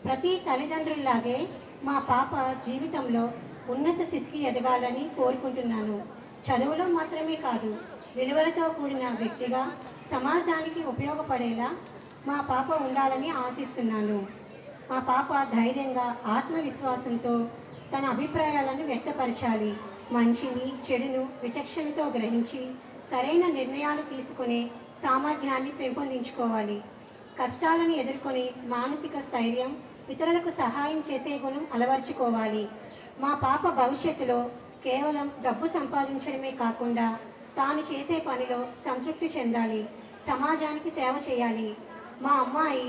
ప్రతి తల్లిదండ్రుల్లాగే మా పాప జీవితంలో ఉన్నత స్థితికి ఎదగాలని కోరుకుంటున్నాను. చదువులో మాత్రమే కాదు, విలువలతో కూడిన వ్యక్తిగా సమాజానికి ఉపయోగపడేలా మా పాప ఉండాలని ఆశిస్తున్నాను. మా పాప ధైర్యంగా, ఆత్మవిశ్వాసంతో తన అభిప్రాయాలను వ్యక్తపరచాలి. మంచిని, చెడును విచక్షణతో గ్రహించి సరైన నిర్ణయాలు తీసుకునే సామర్థ్యాన్ని పెంపొందించుకోవాలి. కష్టాలను ఎదుర్కొనే మానసిక స్థైర్యం, ఇతరులకు సహాయం చేసే గుణం అలవర్చుకోవాలి. మా పాప భవిష్యత్తులో కేవలం డబ్బు సంపాదించడమే కాకుండా తాను చేసే పనిలో సంతృప్తి చెందాలి, సమాజానికి సేవ చేయాలి. మా అమ్మాయి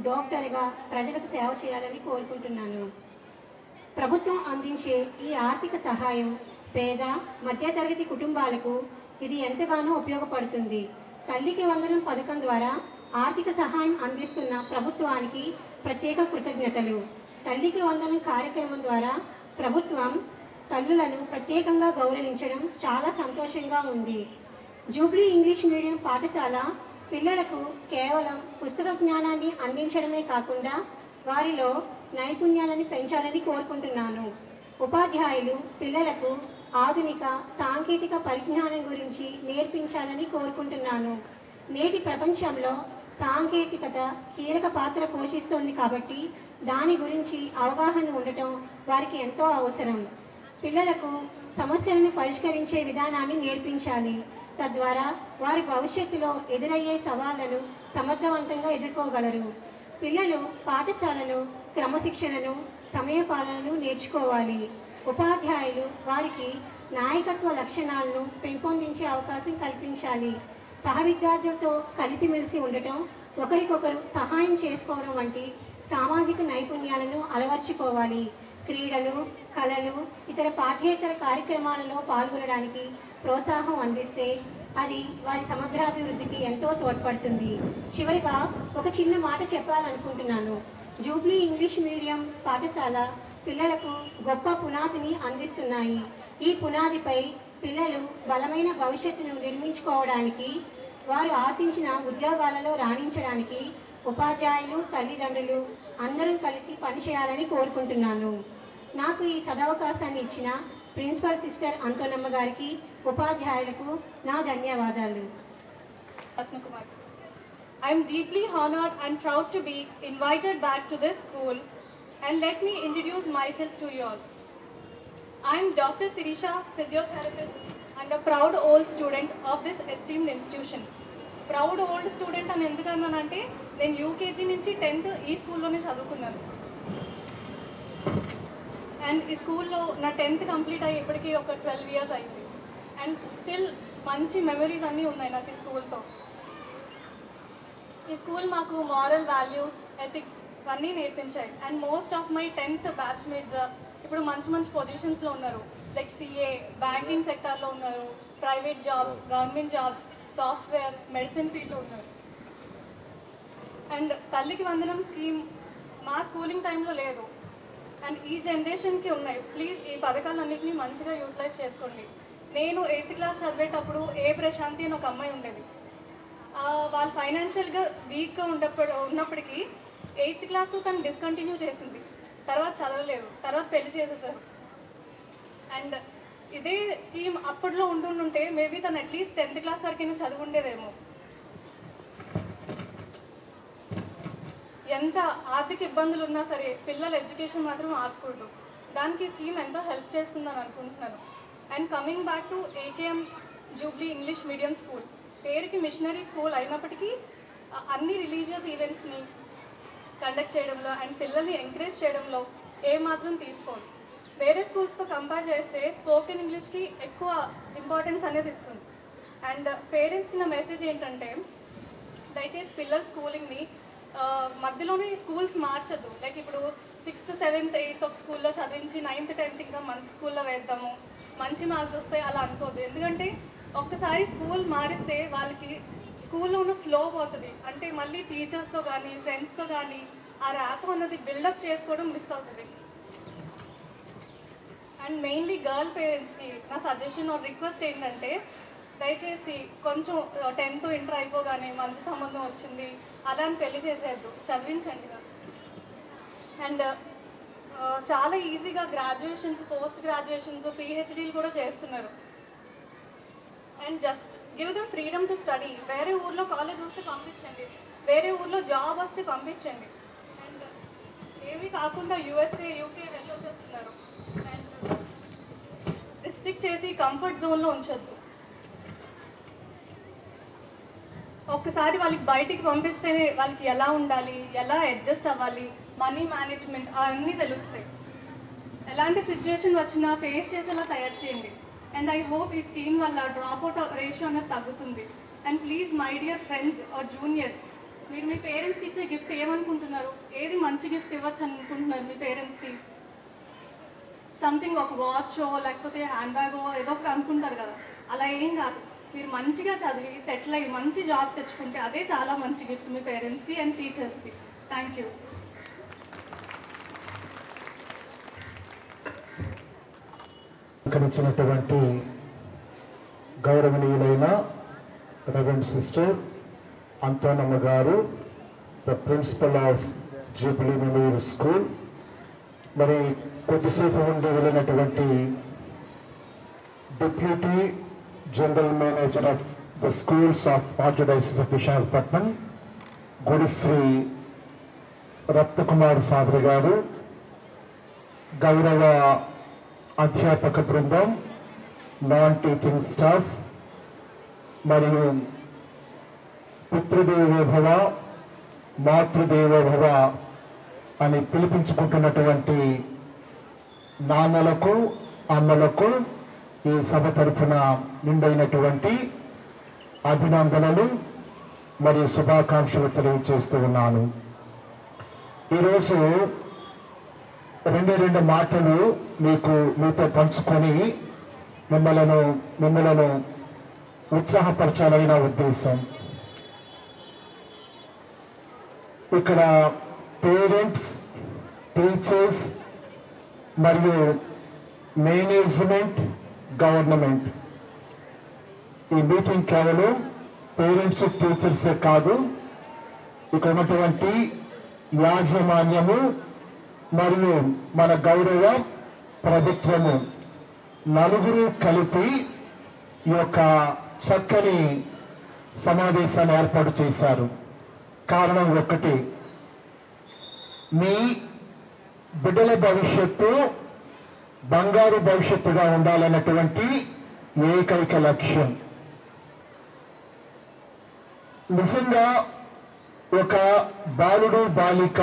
డాక్టర్గా ప్రజలకు సేవ చేయాలని కోరుకుంటున్నాను. ప్రభుత్వం అందించే ఈ ఆర్థిక సహాయం పేద, మధ్యతరగతి కుటుంబాలకు ఇది ఎంతగానో ఉపయోగపడుతుంది. తల్లికి వందనం పథకం ద్వారా ఆర్థిక సహాయం అందిస్తున్న ప్రభుత్వానికి ప్రత్యేక కృతజ్ఞతలు. తల్లికి వందనం కార్యక్రమం ద్వారా ప్రభుత్వం తల్లులను ప్రత్యేకంగా గౌరవించడం చాలా సంతోషంగా ఉంది. జూబ్లీ ఇంగ్లీష్ మీడియం పాఠశాల పిల్లలకు కేవలం పుస్తక జ్ఞానాన్ని అందించడమే కాకుండా వారిలో నైపుణ్యాలను పెంచాలని కోరుకుంటున్నాను. ఉపాధ్యాయులు పిల్లలకు ఆధునిక సాంకేతిక పరిజ్ఞానం గురించి నేర్పించాలని కోరుకుంటున్నాను. నేటి ప్రపంచంలో సాంకేతికత కీలక పాత్ర పోషిస్తోంది కాబట్టి దాని గురించి అవగాహన ఉండటం వారికి ఎంతో అవసరం. పిల్లలకు సమస్యలను పరిష్కరించే విధానాన్ని నేర్పించాలి. తద్వారా వారి భవిష్యత్తులో ఎదురయ్యే సవాళ్లను సమర్థవంతంగా ఎదుర్కోగలరు. పిల్లలు పాఠశాలలో క్రమశిక్షణను, సమయపాలనను నేర్చుకోవాలి. ఉపాధ్యాయులు వారికి నాయకత్వ లక్షణాలను పెంపొందించే అవకాశం కల్పించాలి. సహ విద్యార్థులతో కలిసిమెలిసి ఉండటం, ఒకరికొకరు సహాయం చేసుకోవడం వంటి సామాజిక నైపుణ్యాలను అలవర్చుకోవాలి. క్రీడలు, కళలు, ఇతర పాఠ్యేతర కార్యక్రమాలలో పాల్గొనడానికి ప్రోత్సాహం అందిస్తే అది వారి సమగ్రాభివృద్ధికి ఎంతో తోడ్పడుతుంది. చివరిగా ఒక చిన్న మాట చెప్పాలనుకుంటున్నాను. జూబ్లీ ఇంగ్లీష్ మీడియం పాఠశాల పిల్లలకు గొప్ప పునాదిని అందిస్తున్నాయి. ఈ పునాదిపై పిల్లలు బలమైన భవిష్యత్తును నిర్మించుకోవడానికి, వారు ఆశించిన ఉద్యోగాలలో రాణించడానికి ఉపాధ్యాయులు, తల్లిదండ్రులు అందరం కలిసి పనిచేయాలని కోరుకుంటున్నాను. నాకు ఈ సదవకాశాన్ని ఇచ్చిన ప్రిన్సిపల్ సిస్టర్ అంతోనమ్మ గారికి, ఉపాధ్యాయులకు నా ధన్యవాదాలు. I am deeply honored and proud to be invited back to this school, and let me introduce myself to you all. I am Dr. Sirisha, physiotherapist and a proud old student of this esteemed institution. Proud old student అని ఎందుకన్నానంటే నేను UKG నుంచి 10th ఈ స్కూల్లోనే చదువుకున్నాను. And ఈ స్కూల్లో నా 10th complete అయ్యి ఇప్పటికీ ఒక 12 years అయింది. అండ్ స్టిల్ మంచి మెమరీస్ అన్నీ ఉన్నాయి నాకు ఈ స్కూల్తో. ఈ స్కూల్ మాకు మారల్ వాల్యూస్, ఎథిక్స్ అన్నీ నేర్పించాయి. And most of my 10th batchmates ఇప్పుడు మంచి మంచి పొజిషన్స్లో ఉన్నారు. లైక్ సిఏ, బ్యాంకింగ్ సెక్టార్లో ఉన్నారు, private jobs, government jobs, software, medicine ఫీల్డ్లో ఉన్నారు. అండ్ తల్లికి వందనం స్కీమ్ మా స్కూలింగ్ టైంలో లేదు, అండ్ ఈ జనరేషన్కి ఉన్నాయి. ప్లీజ్ ఈ పథకాలన్నింటినీ మంచిగా యూటిలైజ్ చేసుకోండి. నేను 8th క్లాస్ చదివేటప్పుడు ప్రశాంతి అని ఒక అమ్మాయి ఉండేది. వాళ్ళు ఫైనాన్షియల్గా వీక్గా ఉన్నప్పటికీ 8th క్లాస్తో తను డిస్కంటిన్యూ చేసింది. తర్వాత చదవలేదు, తర్వాత పెళ్లి చేసేసారు. అండ్ ఇదే స్కీమ్ అప్పట్లో ఉంటుంటే మేబీ తను అట్లీస్ట్ 10th క్లాస్ వరకైనా చదువు ఉండేదేమో. ఎంత ఆర్థిక ఇబ్బందులు ఉన్నా సరే పిల్లల ఎడ్యుకేషన్ మాత్రం ఆగకూడదు. దానికి ఈ స్కీమ్ ఎంతో హెల్ప్ చేస్తుందని అనుకుంటున్నాను. And coming back to AKM Jubilee English medium school, పేరుకి మిషనరీ స్కూల్ అయినప్పటికీ అన్ని రిలీజియస్ ఈవెంట్స్ని కండక్ట్ చేయడంలో అండ్ పిల్లల్ని ఎంకరేజ్ చేయడంలో ఏమాత్రం తీసుకోండి. వేరే స్కూల్స్తో కంపేర్ చేస్తే స్పోకెన్ ఇంగ్లీష్కి ఎక్కువ ఇంపార్టెన్స్ అనేది ఇస్తుంది. అండ్ పేరెంట్స్కి నా మెసేజ్ ఏంటంటే, దయచేసి పిల్లల స్కూలింగ్ని మధ్యలోనే స్కూల్స్ మార్చద్దు. లైక్ ఇప్పుడు 6th, 7th, 8th ఒక స్కూల్లో చదివించి 9th, 10th ఇంకా మంచి స్కూల్లో వేద్దాము, మంచి మార్క్స్ వస్తాయి అలా అనుకోవద్దు. ఎందుకంటే ఒక్కసారి స్కూల్ మారిస్తే వాళ్ళకి స్కూల్లో ఉన్న ఫ్లో పోతుంది. అంటే మళ్ళీ టీచర్స్తో కానీ ఫ్రెండ్స్తో కానీ ఆ ర్యాప్ అన్నది బిల్డప్ చేసుకోవడం మిస్ అవుతుంది. అండ్ మెయిన్లీ గర్ల్ పేరెంట్స్కి నా సజెషన్ ఆర్ రిక్వెస్ట్ ఏంటంటే, దయచేసి కొంచెం 10th, ఇంటర్ అయిపోగానే మంచి సంబంధం వచ్చింది అలా అని పెళ్లి చేసేద్దు, చదివించండి. అండ్ చాలా ఈజీగా గ్రాడ్యుయేషన్స్, పోస్ట్ గ్రాడ్యుయేషన్స్, పిహెచ్డీలు కూడా చేస్తున్నారు. And just give them freedom to study. వేరే ఊర్లో కాలేజ్ వస్తే పంపించండి, వేరే ఊర్లో జాబ్ వస్తే పంపించండి. అండ్ ఏమీ కాకుండా USA, UK వెళ్ళి వచ్చేస్తున్నారు. అండ్ రిస్ట్రిక్ట్ చేసి కంఫర్ట్ జోన్లో ఉంచొద్దు. ఒక్కసారి వాళ్ళకి బయటికి పంపిస్తే వాళ్ళకి ఎలా ఉండాలి, ఎలా అడ్జస్ట్ అవ్వాలి, మనీ మేనేజ్మెంట్ అవన్నీ తెలుస్తాయి. ఎలాంటి సిచ్యువేషన్ వచ్చినా ఫేస్ చేసేలా తయారు చేయండి. అండ్ ఐ హోప్ ఈ స్కీమ్ వల్ల డ్రాప్అవుట్ రేషియో అనేది తగ్గుతుంది. And please my dear friends or juniors, మీరు మీ పేరెంట్స్కి ఇచ్చే గిఫ్ట్ ఏమనుకుంటున్నారు? ఏది మంచి గిఫ్ట్ ఇవ్వచ్చు అనుకుంటున్నారు మీ పేరెంట్స్కి? సంథింగ్ ఒక వాచో లేకపోతే హ్యాండ్ బ్యాగో ఏదో ఒకటి అనుకుంటారు కదా, అలా ఏం కాదు. మీరు మంచిగా చదివి సెటిల్ అయ్యి మంచి జాబ్ తెచ్చుకుంటే అదే చాలా మంచి గిఫ్ట్ మీ పేరెంట్స్కి అండ్ టీచర్స్కి. Thank you. ఇచ్చినటువంటి గౌరవనీయులైన రెవరెండ్ సిస్టర్ అంతోనమ్మ గారు, the principal of jubilee memorial school, మరి కొద్దిసేపు ఉండి వెళ్ళినటువంటి deputy general manager of the schools of archdiocese of Visakhapatnam Gurushri Ratnakumar father గారు, గౌరవ అధ్యాపక బృందం, నాన్ టీచింగ్ స్టాఫ్, మరియు పితృదేవోభవ మాతృదేవోభవ అని పిలిపించుకుంటున్నటువంటి నాన్నలకు, అమ్మలకు ఈ సభ తరఫున నిండైనటువంటి అభినందనలు మరియు శుభాకాంక్షలు తెలియజేస్తూ ఉన్నాను. ఈరోజు రెండు మాటలు మీతో పంచుకొని మిమ్మలను ఉత్సాహపరచాలైన ఉద్దేశం. ఇక్కడ పేరెంట్స్, టీచర్స్ మరియు మేనేజ్మెంట్, గవర్నమెంట్, ఈ మీటింగ్ కేవలం పేరెంట్స్, టీచర్సే కాదు, ఇక్కడ ఉన్నటువంటి యాజమాన్యము మరియు మన గౌరవ ప్రభుత్వము నలుగురు కలిపి ఈ యొక్క చక్కని సమావేశాన్ని ఏర్పాటు చేశారు. కారణం ఒకటి, మీ బిడ్డల భవిష్యత్తు బంగారు భవిష్యత్తుగా ఉండాలన్నటువంటి ఏకైక లక్ష్యం. నిజంగా ఒక బాలుడు, బాలిక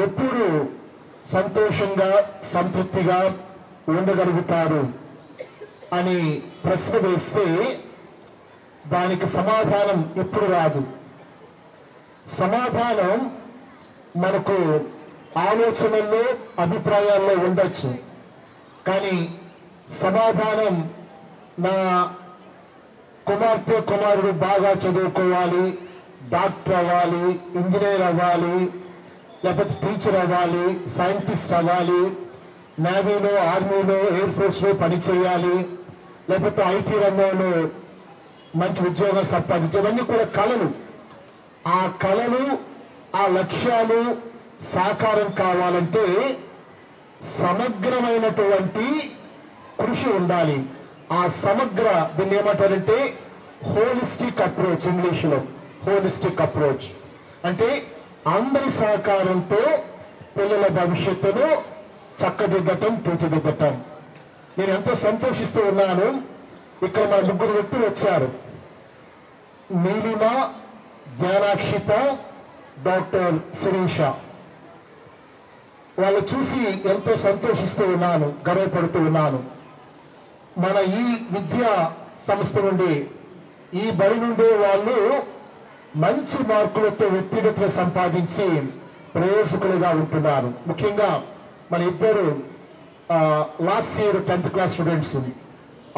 ఎప్పుడు సంతోషంగా, సంతృప్తిగా ఉండగలుగుతారు అని ప్రశ్న వేస్తే దానికి సమాధానం ఇప్పుడు రాదు. సమాధానం మనకు ఆలోచనల్లో, అభిప్రాయాల్లో ఉండొచ్చు, కానీ సమాధానం నా కుమార్తె, కుమారుడు బాగా చదువుకోవాలి, డాక్టర్ అవ్వాలి, ఇంజనీర్ అవ్వాలి, లేకపోతే టీచర్ అవ్వాలి, సైంటిస్ట్ అవ్వాలి, నేవీలో, ఆర్మీలో, ఎయిర్ ఫోర్స్లో పనిచేయాలి, లేకపోతే ఐటీ రంగంలో మంచి ఉద్యోగం సంపాదించేవన్నీ కూడా కళలు. ఆ కళలు, ఆ లక్ష్యాలు సాకారం కావాలంటే సమగ్రమైనటువంటి కృషి ఉండాలి. ఆ సమగ్ర, దీన్ని ఏమంటారంటే హోలిస్టిక్ అప్రోచ్, ఇంగ్లీష్లో హోలిస్టిక్ అప్రోచ్ అంటే అందరి సహకారంతో పిల్లల భవిష్యత్తును చక్కదిద్దటం, తీర్చిదిద్దటం. నేను ఎంతో సంతోషిస్తూ ఉన్నాను. ఇక్కడ మా ముగ్గురు వ్యక్తులు వచ్చారు. నీలిమ, జ్ఞానాక్షిత, డాక్టర్ శిరీష. వాళ్ళు చూసి ఎంతో సంతోషిస్తూ ఉన్నాను, గర్వపడుతూ ఉన్నాను. మన ఈ విద్యా సంస్థ నుండి, ఈ బడి నుండి వాళ్ళు మంచి మార్కులతో వ్యక్తిగతలు సంపాదించి ప్రయోజకులుగా ఉంటున్నారు. ముఖ్యంగా మన ఇద్దరు last year 10th class students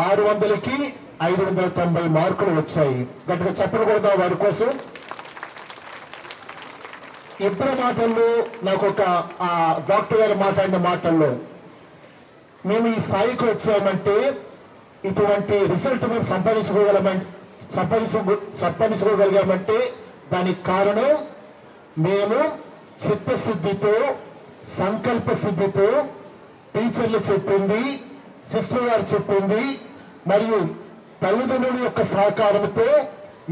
600కి 590 మార్కులు వచ్చాయి. గట్టిగా చెప్పకూడదా వారి కోసం? ఇద్దరు మాటల్లో నాకు ఒక డాక్టర్ గారు మాట్లాడిన మాటల్లో, మేము ఈ స్థాయికి వచ్చామంటే, ఇటువంటి రిజల్ట్ మేము సంపాదించుకోగలిగామంటే దానికి కారణం మేము చిత్తశుద్ధితో, సంకల్ప సిద్ధితో, టీచర్లు చెప్పింది, సిస్టర్ గారు చెప్పింది మరియు తల్లిదండ్రుల యొక్క సహకారంతో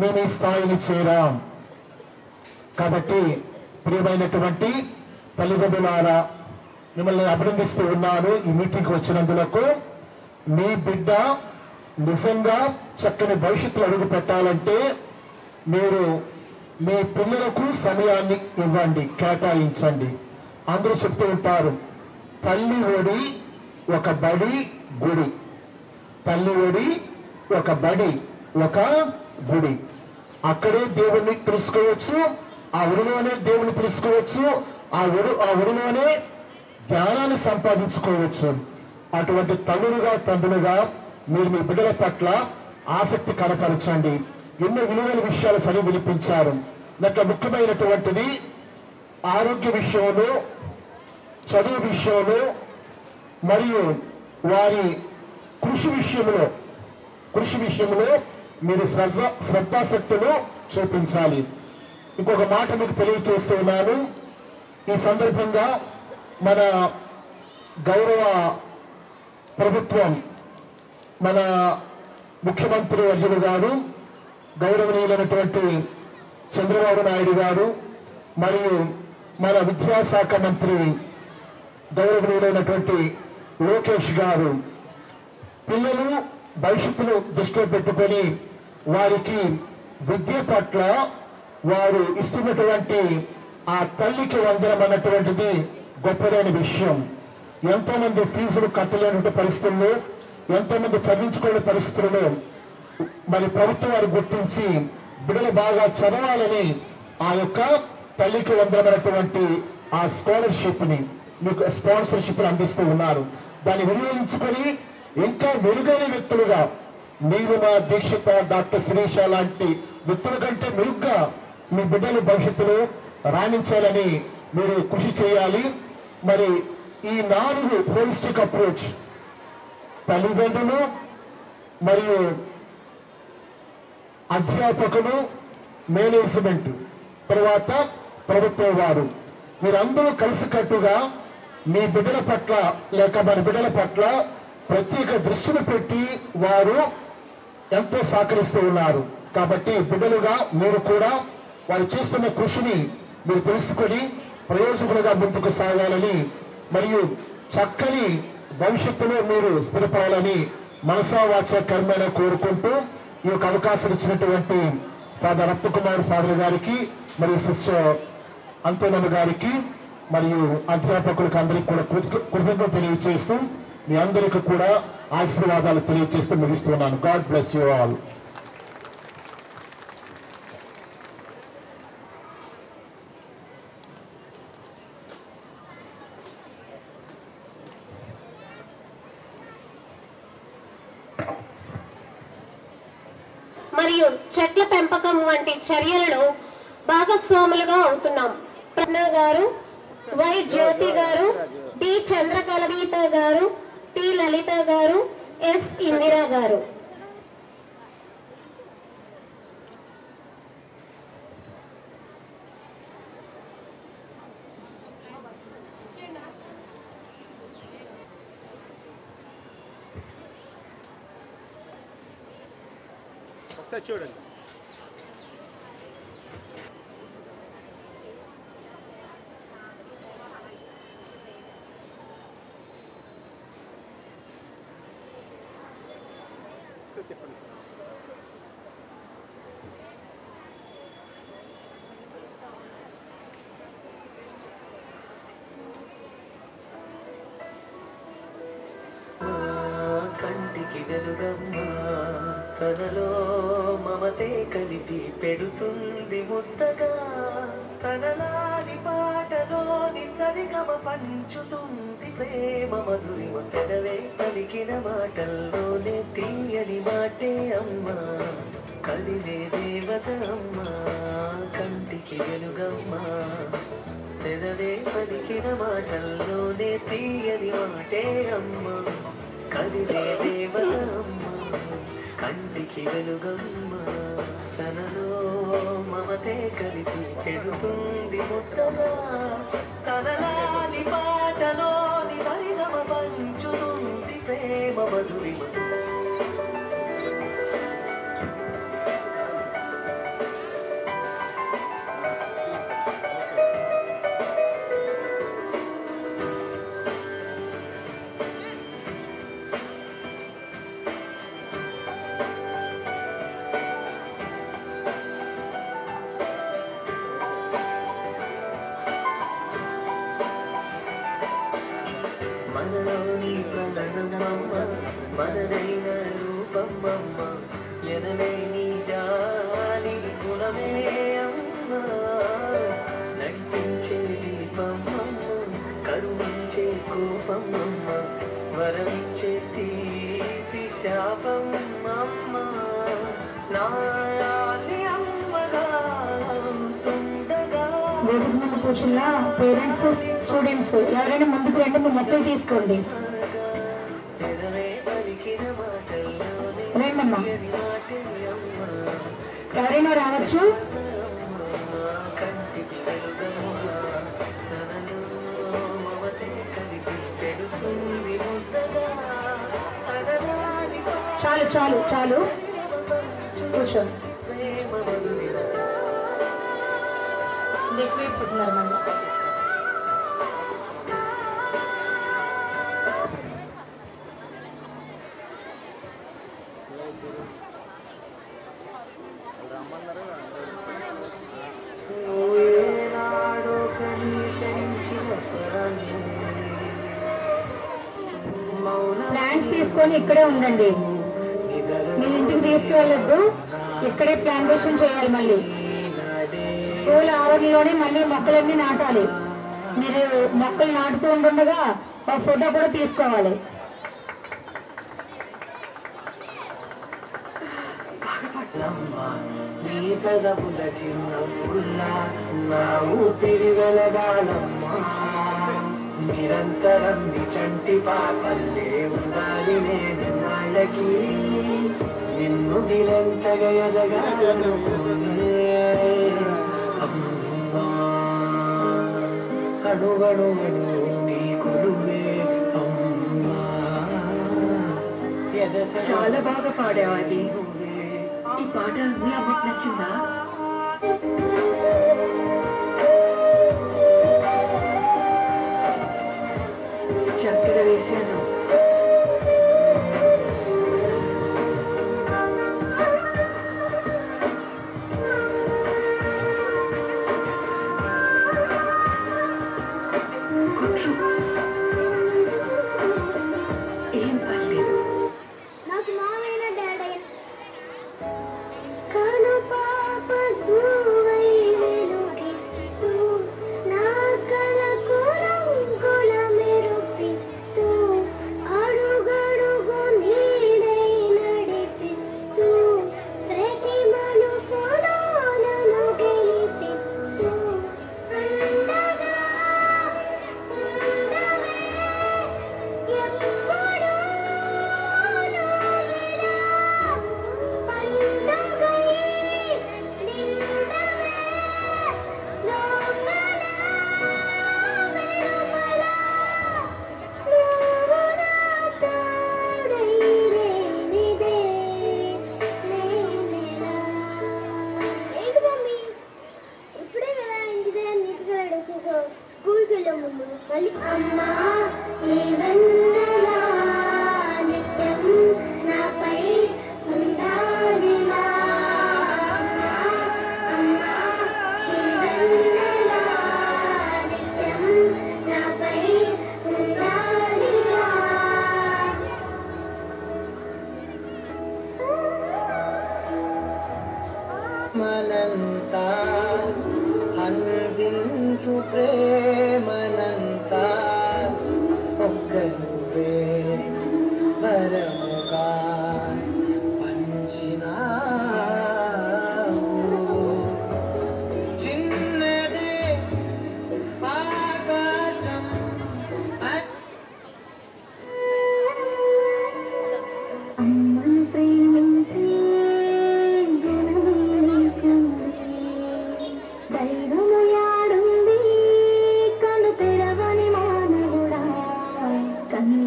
మేము ఈ స్థాయిని చేరాం. కాబట్టి ప్రియమైనటువంటి తల్లిదండ్రులారా, మిమ్మల్ని అభినందిస్తూ ఉన్నాను. ఈ మీటింగ్కి వచ్చినందులకు మీ బిడ్డ నిజంగా చక్కని భవిష్యత్తులో అడుగు పెట్టాలంటే మీరు మీ పిల్లలకు సమయాన్ని ఇవ్వండి, కేటాయించండి. అందరూ చెప్తూ ఉంటారు, తల్లి ఒడి ఒక బడి గుడి. తల్లి ఒడి ఒక బడి, ఒక గుడి. అక్కడే దేవుణ్ణి తెలుసుకోవచ్చు, ఆ ఊరిలోనే దేవుని తెలుసుకోవచ్చు, ఆ ఊరిలోనే జ్ఞానాన్ని సంపాదించుకోవచ్చు. అటువంటి తల్లులుగా, తండ్రులుగా మీరు మీ బిడ్డల పట్ల ఆసక్తి కనపరచండి. ఎన్నో విలువైన విషయాలు చదివి వినిపించారు. దాంట్లో ముఖ్యమైనటువంటిది ఆరోగ్య విషయంలో, చదువు విషయంలో మరియు వారి కృషి విషయంలో మీరు శ్రద్ధాశక్తులు చూపించాలి. ఇంకొక మాట మీకు తెలియజేస్తున్నాను. ఈ సందర్భంగా మన గౌరవ ప్రభుత్వం, మన ముఖ్యమంత్రి వర్యులు గారు, గౌరవనీయులైనటువంటి చంద్రబాబు నాయుడు గారు మరియు మన విద్యాశాఖ మంత్రి గౌరవనీయులైనటువంటి లోకేష్ గారు పిల్లలు భవిష్యత్తును దృష్టిలో పెట్టుకొని వారికి విద్య పట్ల వారు ఇస్తున్నటువంటి ఆ తల్లికి వందనం అన్నటువంటిది గొప్పదైన విషయం. ఎంతో మంది ఫీజులు కట్టలేని పరిస్థితుల్లో, ఎంతో మంది చదివించుకునే పరిస్థితుల్లో మరి ప్రభుత్వం వారు గుర్తించి బిడ్డలు బాగా చదవాలని ఆ యొక్క తల్లికి వందనమైనటువంటి ఆ స్కాలర్షిప్ ని, మీకు స్పాన్సర్షిప్ అందిస్తూ ఉన్నారు. దాన్ని వినియోగించుకొని ఇంకా మెరుగైన వ్యక్తులుగా నీలిమ, దీక్షిత, డాక్టర్ శిరీష లాంటి వ్యక్తుల కంటే మెరుగ్గా మీ బిడ్డలు భవిష్యత్తులో రాణించాలని మీరు కృషి చేయాలి. మరి ఈ 4 హోలిస్టిక్ అప్రోచ్, తల్లిదండ్రులు మరియు అధ్యాపకులు, మేనేజ్మెంట్, తర్వాత ప్రభుత్వం వారు, మీరందరూ కలిసికట్టుగా మీ బిడ్డల పట్ల లేక మన బిడ్డల పట్ల ప్రత్యేక దృష్టిని పెట్టి వారు ఎంతో సహకరిస్తూ ఉన్నారు. కాబట్టి బిడ్డలుగా మీరు కూడా వారు చేస్తున్న కృషిని మీరు తెలుసుకొని ప్రయోజకులుగా ముందుకు సాగాలని మరియు చక్కని భవిష్యత్తులో మీరు స్థిరపడాలని మనసా వాచ కర్మేణ కోరుకుంటూ ఈ యొక్క అవకాశం ఇచ్చినటువంటి ఫాదర్ రత్నకుమార్ ఫాదర్ గారికి మరియు సిస్టర్ అంతోనమ్మ గారికి మరియు అధ్యాపకులకు అందరికీ కూడా కృతజ్ఞతలు తెలియజేస్తూ మీ అందరికీ కూడా ఆశీర్వాదాలు తెలియజేస్తూ ముగిస్తున్నాను. God bless you all. మరియు చెట్ల పెంపకం వంటి చర్యలలో భాగస్వాములుగా అవుతున్నాం. ప్రజ్ఞ గారు, వై జ్యోతి గారు, డి చంద్రకలగీత గారు, టి లలిత గారు, ఎస్ ఇందిరా గారు. చూడండి. కంటికి వెలుగమ్మా తనలో మమతే కలిపి పెడుతుంది ముద్దగా తనలాని పాటలోని సరిగమ పంచుతుంది ప్రేమ మధురిమ పెదవే పలికిన మాటల్లోనే తీయని మాటే అమ్మా కదిలే దేవత అమ్మా కంటికి వెలుగమ్మా పెదవే పలికిన మాటల్లోనే తీయని మాటే అమ్మా కదిలే దేవత అమ్మా కంటికి వెలుగమ్మ తనలో మమతే కలిపి పెడుతుంది ముద్దగా తనలాని పాటలోని సరిగమ పంచుతుంది ప్రేమ మధురిమ మనలోని ప్రణనమమ్మ మనదైన రూపమ్మమ్మ ఎనలేని జాలి గుణమే అమ్మ నడిపించే దీపమ్మమ్మ కరుణించే కోపమ్మమ్మ వరమిచ్చే తీపి శాపమ్మమ్మ నాయాలి అమ్మగా వేదిక మీద కూర్చున్న పేరెంట్స్ స్టూడెంట్స్ ఎవరైనా ముందుకు రండి, మీ మొత్తం తీసుకోండి. రండమ్మా, ఎవరైనా రావచ్చు. చాలు చాలు చాలు కూర్చో. ఎక్కువైపోతున్నారు మళ్ళీ. ప్లాంట్స్ తీసుకొని ఇక్కడే ఉండండి, మీ ఇంటికి తీసుకువెళ్ళొద్దు, ఇక్కడే ప్లాంటేషన్ చేయాలి. మళ్ళీ స్కూల్ ఆవరణలోనే మళ్ళీ మొక్కలన్నీ నాటాలి. మీరు మొక్కలు నాటుతూ ఉండగా ఒక ఫోటో కూడా తీసుకోవాలి. నీ పెదవుల చిన్నప్పుల్లా నా ఊపిరి వెలగాలమ్మా నిరంతరం నీ చంటి పాపల్లే ఉండాలి నేను వాళ్ళకి నిన్ను నిరంతగా ఎదగాలను అమ్మా అణువణువను నీ కొలువే అమ్మా. చాలా బాగా పాడావు. ఈ పాట మీ అమ్మకి నచ్చిందా? చక్కెర వేసాను. ఏం పర్లేదు. నాకు మావైన డాడీ కను పాప నువ్వై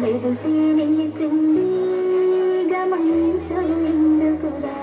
మెరిసి నిలిచింది గమనించవు ఎందుకురా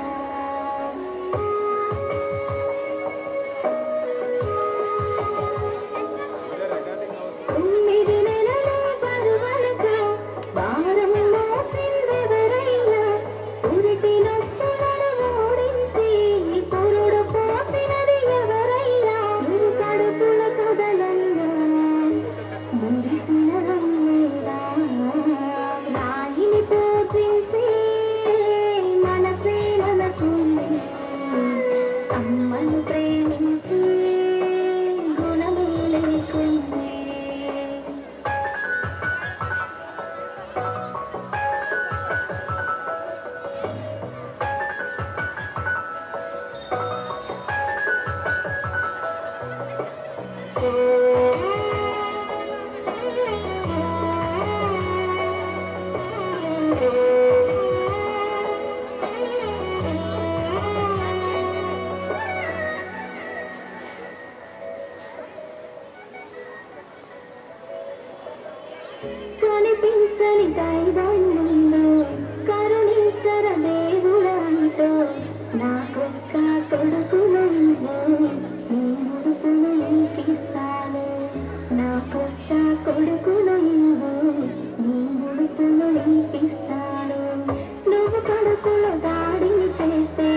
కనిపించని దైవముందు కరుణించర దేవుడంటూ నాకొక్క కొడుకును నీ ముడుపును నీకిస్తాను నాకొక్క కొడుకును నీ ముడుపును నీకిస్తాను నువ్వు కడుపులో దాడిని చేస్తే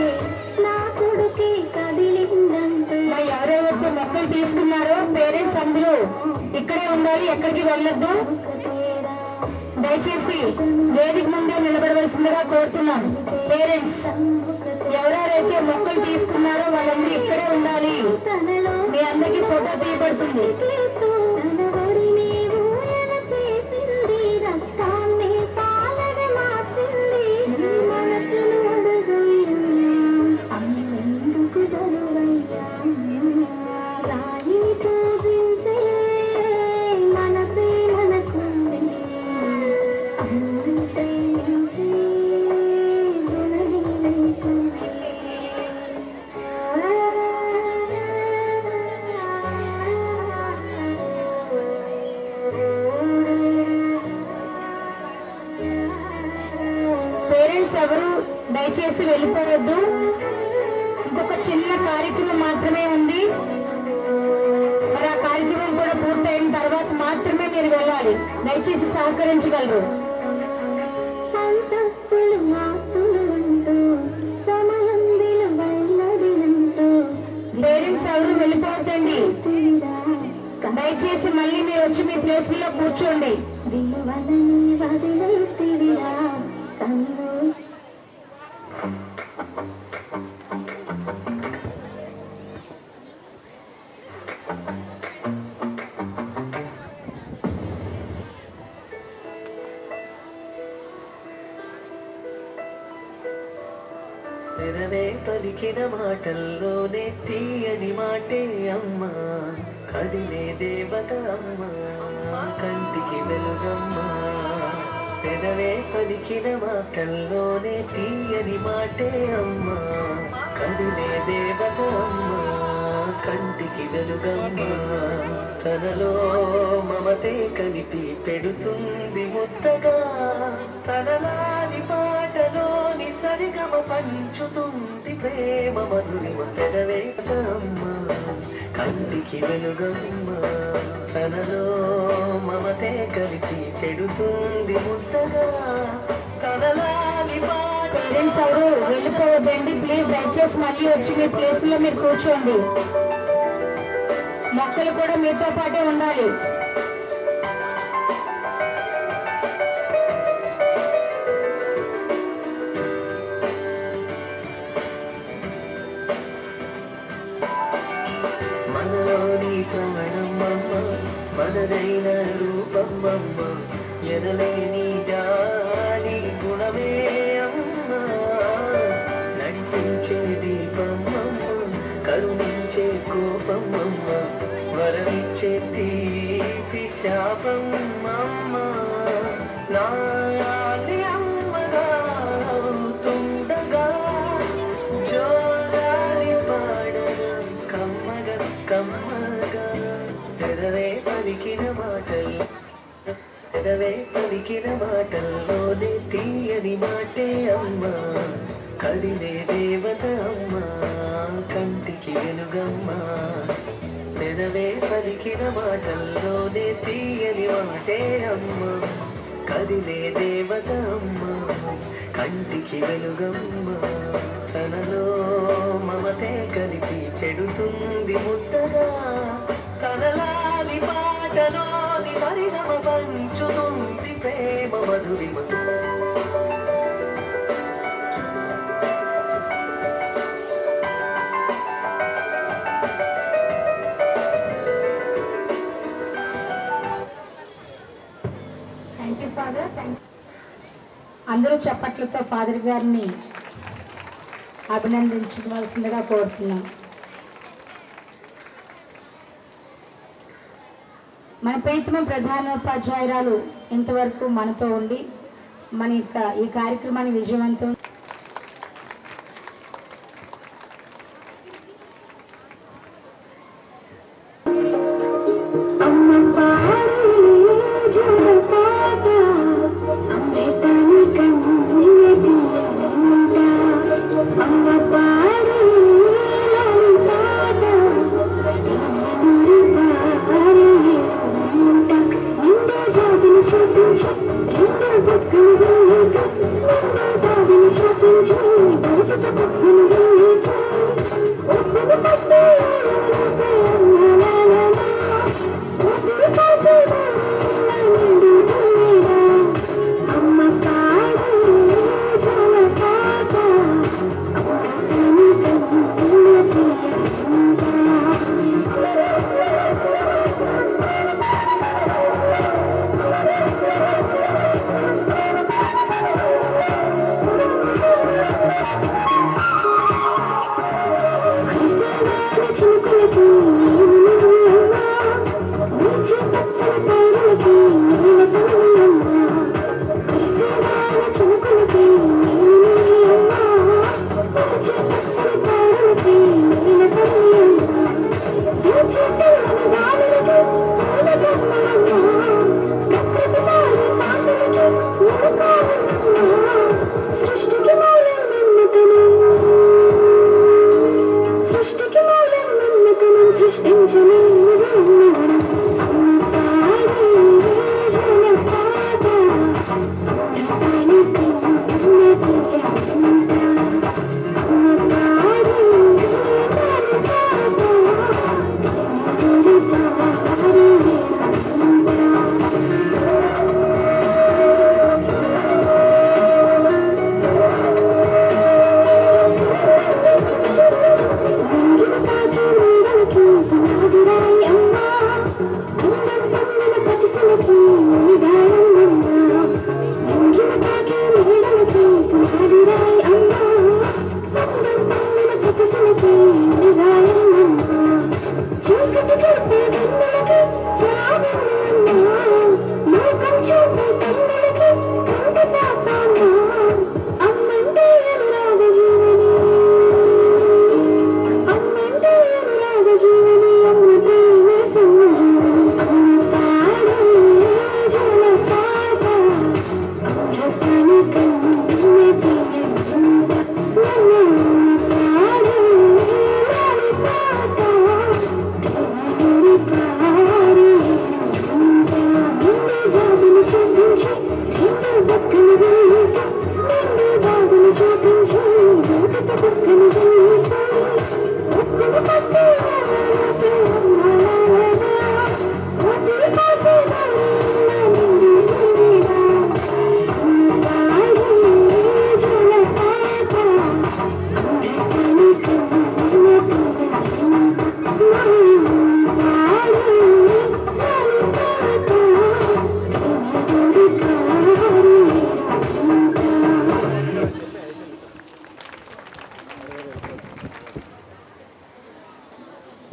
నా కొడుకే కదిలిందంటూ ఎవరెవరితో మొక్కలు తీసుకున్నారో పేరెంట్స్ అందరూ ఇక్కడే ఉండాలి, ఎక్కడికి వెళ్ళొద్దు. దయచేసి వేదిక ముందే నిలబడవలసిందిగా కోరుతున్నాం. పేరెంట్స్ ఎవరెవరైతే మొక్కలు తీసుకున్నారో వాళ్ళందరూ ఇక్కడే ఉండాలి. మీ అందరికీ ఫోటో తీయబడుతుంది. పేరెంట్స్ ఎవరు దయచేసి వెళ్ళిపోవద్దు. ఇంకొక చిన్న కార్యక్రమం మాత్రమే ఉంది. మరి ఆ కార్యక్రమం కూడా పూర్తయిన తర్వాత మాత్రమే మీరు వెళ్ళాలి. దయచేసి సహకరించగలరు. పేరెంట్స్ ఎవరు వెళ్ళిపోవద్దండి. దయచేసి మళ్ళీ మీరు వచ్చి మీ ప్లేస్ లో కూర్చోండి. పెదవే పలికిన మాటల్లోనే తీయని మాటే అమ్మా, కదిలే దేవత అమ్మా, కంటికి వెలుగమ్మా. పెదవే పలికిన మాటల్లోనే తీయని మాటే అమ్మా, కదిలే దేవత అమ్మా, కంటికి వెలుగమ్మా. తనలో మమతే కలిపి పెడుతుంది ముద్దగా, తనలాని పాటలోని సరిగమ పంచుతుంది ప్రేమ మధురిమ. పెదవే అమ్మా, కంటికి వెలుగమ్మా, తనలో మమతే కలిపి పెడుతుంది ముద్దగా, తనలాని పాట. పేరెంట్స్ ఎవరు వెళ్ళిపోవద్దండి ప్లీజ్. దయచేసి మళ్ళీ వచ్చి మీ ప్లేస్ లో మీరు కూర్చోండి. మొక్కలు కూడా మీతో పాటే ఉండాలి. మనలోని ప్రమణమమ్మ, మనదైన రూపమమ్మ, ఎనలేని జాలి గుణమే అమ్మ, నడిపించే దీపమమ్మ, కరుణించే కోపమమ్మ, వరమిచ్చే తీపి శాపమమ్మ. నాయాలి అమ్మగా అవుతుండగా జోరాలి పాడగా కమ్మగా కమ్మగా, పెదవే పలికిన మాటలు పెదవే పలికిన మాటల్లోనే తీయని మాటే అమ్మా కదిలే దేవత అమ్మా కంటికి వెలుగమ్మా పెదవే పలికిన మాటల్లోనే తీయని మాటే అమ్మా కదిలే దేవత అమ్మా కంటికి వెలుగమ్మా తనలో మమతే కలిపి చెడుతుంది ముద్దగా తనలాలి పాటలోని సరిగమ పంచుతుంది ప్రేమ మధురిమ థ్యాంక్ యూ ఫాదర్. అందరూ చప్పట్లతో ఫాదర్ గారిని అభినందించవలసిందిగా కోరుతున్నాం. మన ప్రీతమ ప్రధానోపాధ్యాయురాలు ఇంతవరకు మనతో ఉండి మన యొక్క ఈ కార్యక్రమాన్ని విజయవంతం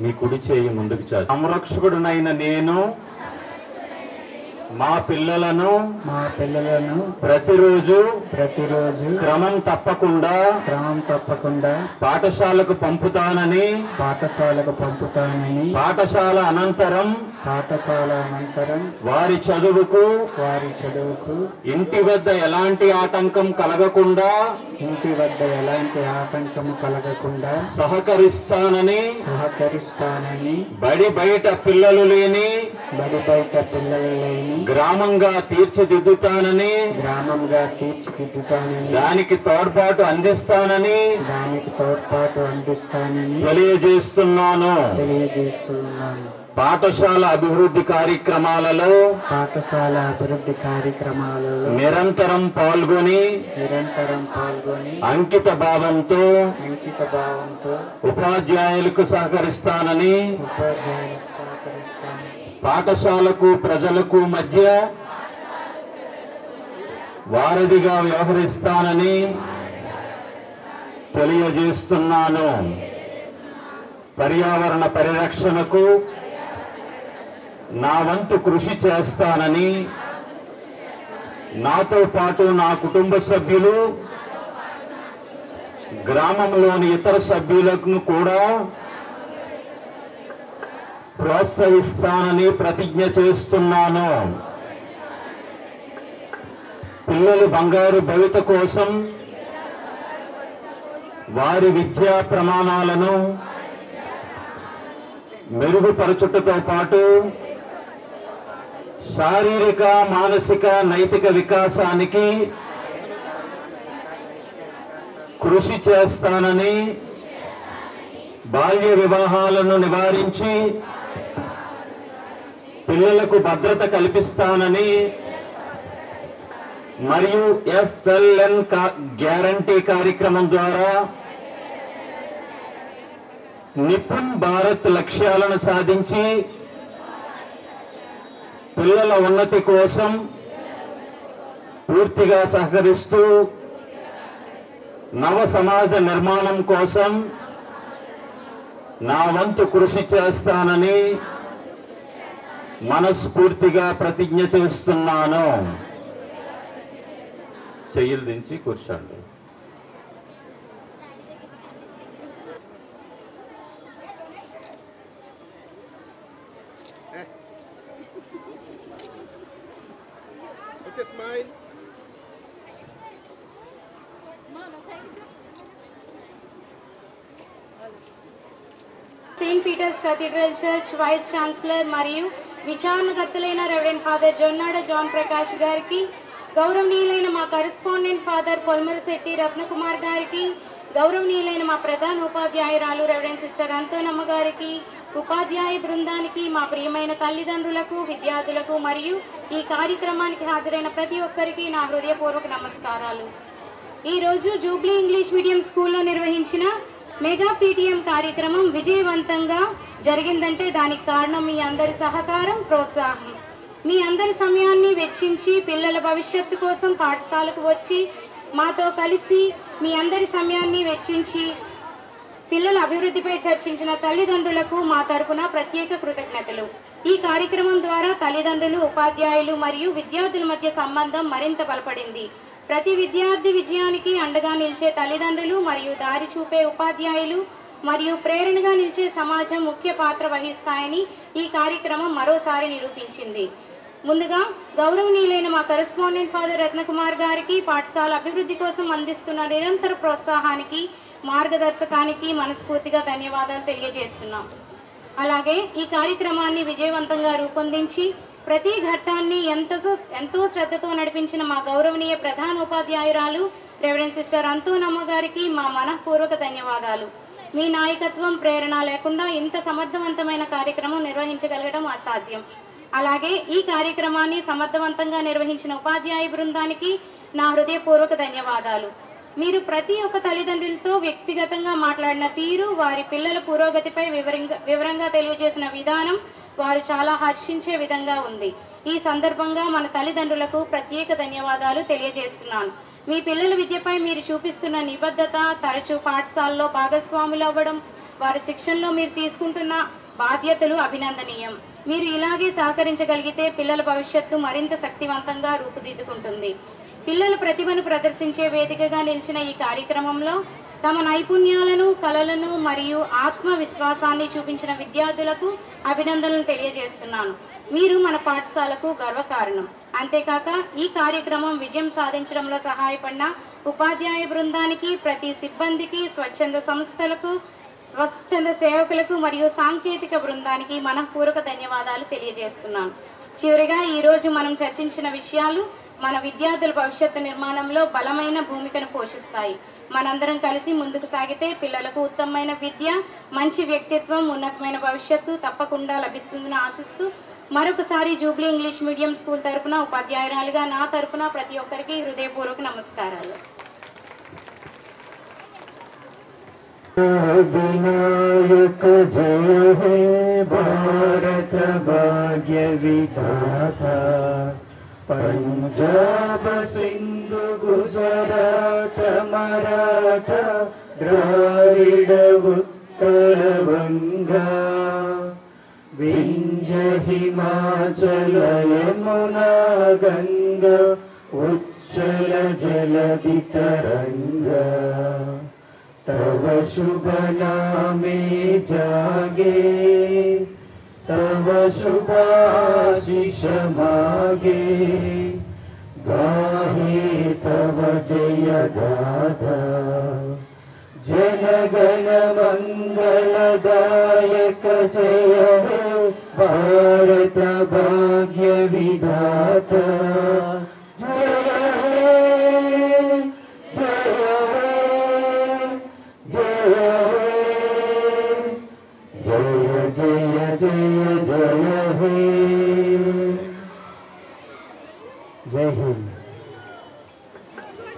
మీ కుడి చేయి ముందుకు చాచి సంరక్షకుడునైన నేను మా పిల్లలను ప్రతిరోజు క్రమం తప్పకుండా పాఠశాలకు పంపుతానని పాఠశాల అనంతరం పాఠశాల అనంతరం వారి చదువుకు ఇంటి వద్ద ఎలాంటి ఆటంకం కలగకుండా సహకరిస్తానని బడి బయట పిల్లలు లేని గ్రామంగా తీర్చిదిద్దుతానని దానికి తోడ్పాటు అందిస్తానని తెలియజేస్తున్నాను. పాఠశాల అభివృద్ధి కార్యక్రమాలలో నిరంతరం పాల్గొని అంకిత భావంతో ఉపాధ్యాయులకు సహకరిస్తానని పాఠశాలకు ప్రజలకు మధ్య వారధిగా వ్యవహరిస్తానని తెలియజేస్తున్నాను. పర్యావరణ పరిరక్షణకు నా వంతు కృషి చేస్తానని నాతో పాటు నా కుటుంబ సభ్యులు గ్రామంలోని ఇతర సభ్యులను కూడా ప్రోత్సహిస్తానని ప్రతిజ్ఞ చేస్తున్నాను. పిల్లలు బంగారు భవిత కోసం వారి విద్యా ప్రమాణాలను మెరుగుపరచుటతో పాటు శారీరక మానసిక నైతిక వికాసానికి కృషి చేస్తానని బాల్య వివాహాలను నివారించి పిల్లలకు భద్రత కల్పిస్తానని మరియు FLN గ్యారంటీ కార్యక్రమం ద్వారా నిపుణ్ భారత్ లక్ష్యాలను సాధించి పిల్లల ఉన్నతి కోసం పూర్తిగా సహకరిస్తూ నవ సమాజ నిర్మాణం కోసం నా వంతు కృషి చేస్తానని మనస్ఫూర్తిగా ప్రతిజ్ఞ చేస్తున్నాను. చెయ్యలు దించి కూర్చోండి. Saint Peter's cathedral church vice chancellor మరియు విచారణకర్తలైన reverend father Jonnada John Prakash గారికి, గౌరవనీయులైన మా కరెస్పాండెంట్ ఫాదర్ పొల్మరశెట్టి రత్నకుమార్ గారికి, గౌరవనీయులైన మా ప్రధాన ఉపాధ్యాయురాలు రెవరెండ్ సిస్టర్ అంతోనమ్మ గారికి, ఉపాధ్యాయ బృందానికి, మా ప్రియమైన తల్లిదండ్రులకు, విద్యార్థులకు మరియు ఈ కార్యక్రమానికి హాజరైన ప్రతి ఒక్కరికి నా హృదయపూర్వక నమస్కారాలు. ఈరోజు జూబ్లీ ఇంగ్లీష్ మీడియం స్కూల్లో నిర్వహించిన మెగా PTM కార్యక్రమం విజయవంతంగా జరిగిందంటే దానికి కారణం మీ అందరి సహకారం, ప్రోత్సాహం. మీ అందరి సమయాన్ని వెచ్చించి పిల్లల భవిష్యత్తు కోసం పాఠశాలకు వచ్చి మాతో కలిసి మీ అందరి సమయాన్ని వెచ్చించి పిల్లల అభివృద్ధిపై చర్చించిన తల్లిదండ్రులకు మా తరపున ప్రత్యేక కృతజ్ఞతలు. ఈ కార్యక్రమం ద్వారా తల్లిదండ్రులు, ఉపాధ్యాయులు మరియు విద్యార్థుల మధ్య సంబంధం మరింత బలపడింది. ప్రతి విద్యార్థి విజయానికి అండగా నిలిచే తల్లిదండ్రులు మరియు దారి చూపే ఉపాధ్యాయులు మరియు ప్రేరణగా నిలిచే సమాజం ముఖ్య పాత్ర వహిస్తాయని ఈ కార్యక్రమం మరోసారి నిరూపించింది. ముందుగా గౌరవనీయులైన మా కరెస్పాండెంట్ ఫాదర్ రత్నకుమార్ గారికి పాఠశాల అభివృద్ధి కోసం అందిస్తున్న నిరంతర ప్రోత్సాహానికి, మార్గదర్శకానికి మనస్ఫూర్తిగా ధన్యవాదాలు తెలియజేస్తున్నాం. అలాగే ఈ కార్యక్రమాన్ని విజయవంతంగా రూపొందించి ప్రతి ఘట్టాన్ని ఎంతో శ్రద్ధతో నడిపించిన మా గౌరవనీయ ప్రధాన ఉపాధ్యాయురాలు రెవరెండ్ సిస్టర్ అంతోనమ్మ గారికి మా మనఃపూర్వక ధన్యవాదాలు. మీ నాయకత్వం, ప్రేరణ లేకుండా ఇంత సమర్థవంతమైన కార్యక్రమం నిర్వహించగలగడం అసాధ్యం. అలాగే ఈ కార్యక్రమాన్ని సమర్థవంతంగా నిర్వహించిన ఉపాధ్యాయ బృందానికి నా హృదయపూర్వక ధన్యవాదాలు. మీరు ప్రతి ఒక్క తల్లిదండ్రులతో వ్యక్తిగతంగా మాట్లాడిన తీరు, వారి పిల్లల పురోగతిపై వివరంగా తెలియజేసిన విధానం వారు చాలా హర్షించే విధంగా ఉంది. ఈ సందర్భంగా మన తల్లిదండ్రులకు ప్రత్యేక ధన్యవాదాలు తెలియజేస్తున్నాను. మీ పిల్లల విద్యపై మీరు చూపిస్తున్న నిబద్ధత, తరచూ పాఠశాలలో భాగస్వాములు అవ్వడం, వారి శిక్షణలో మీరు తీసుకుంటున్న బాధ్యతలు అభినందనీయం. మీరు ఇలాగే సహకరించగలిగితే పిల్లల భవిష్యత్తు మరింత శక్తివంతంగా రూపుదిద్దుకుంటుంది. పిల్లల ప్రతిభను ప్రదర్శించే వేదికగా నిలిచిన ఈ కార్యక్రమంలో తమ నైపుణ్యాలను, కళలను మరియు ఆత్మవిశ్వాసాన్ని చూపించిన విద్యార్థులకు అభినందనలు తెలియజేస్తున్నాను. మీరు మన పాఠశాలకు గర్వకారణం. అంతేకాక ఈ కార్యక్రమం విజయం సాధించడంలో సహాయపడిన ఉపాధ్యాయ బృందానికి, ప్రతి సిబ్బందికి, స్వచ్ఛంద సంస్థలకు, స్వచ్ఛంద సేవకులకు మరియు సాంకేతిక బృందానికి మనఃపూర్వక ధన్యవాదాలు తెలియజేస్తున్నాను. చివరిగా ఈరోజు మనం చర్చించిన విషయాలు మన విద్యార్థుల భవిష్యత్తు నిర్మాణంలో బలమైన భూమికను పోషిస్తాయి. మనందరం కలిసి ముందుకు సాగితే పిల్లలకు ఉత్తమమైన విద్య, మంచి వ్యక్తిత్వం, ఉన్నతమైన భవిష్యత్తు తప్పకుండా లభిస్తుందని ఆశిస్తూ మరొకసారి జూబ్లీ ఇంగ్లీష్ మీడియం స్కూల్ తరపున ఉపాధ్యాయురాలుగా నా తరపున ప్రతి ఒక్కరికి హృదయపూర్వక నమస్కారాలు. వినాయక జయ హే భారత భాగ్య విధాత, పంజాబ సింధు గుజరాట మరాఠ ద్రావిడ ఉత్తర వంగా, వింధ్య హిమాచల యమునా గంగా ఉచ్చల జలధి తరంగా, तव शुभ नामे जागे, तव शुभाशिष मागे, गाहे तव जय गाथा, जनगण मंगलदायक जय हे भारत भाग्य विधाता।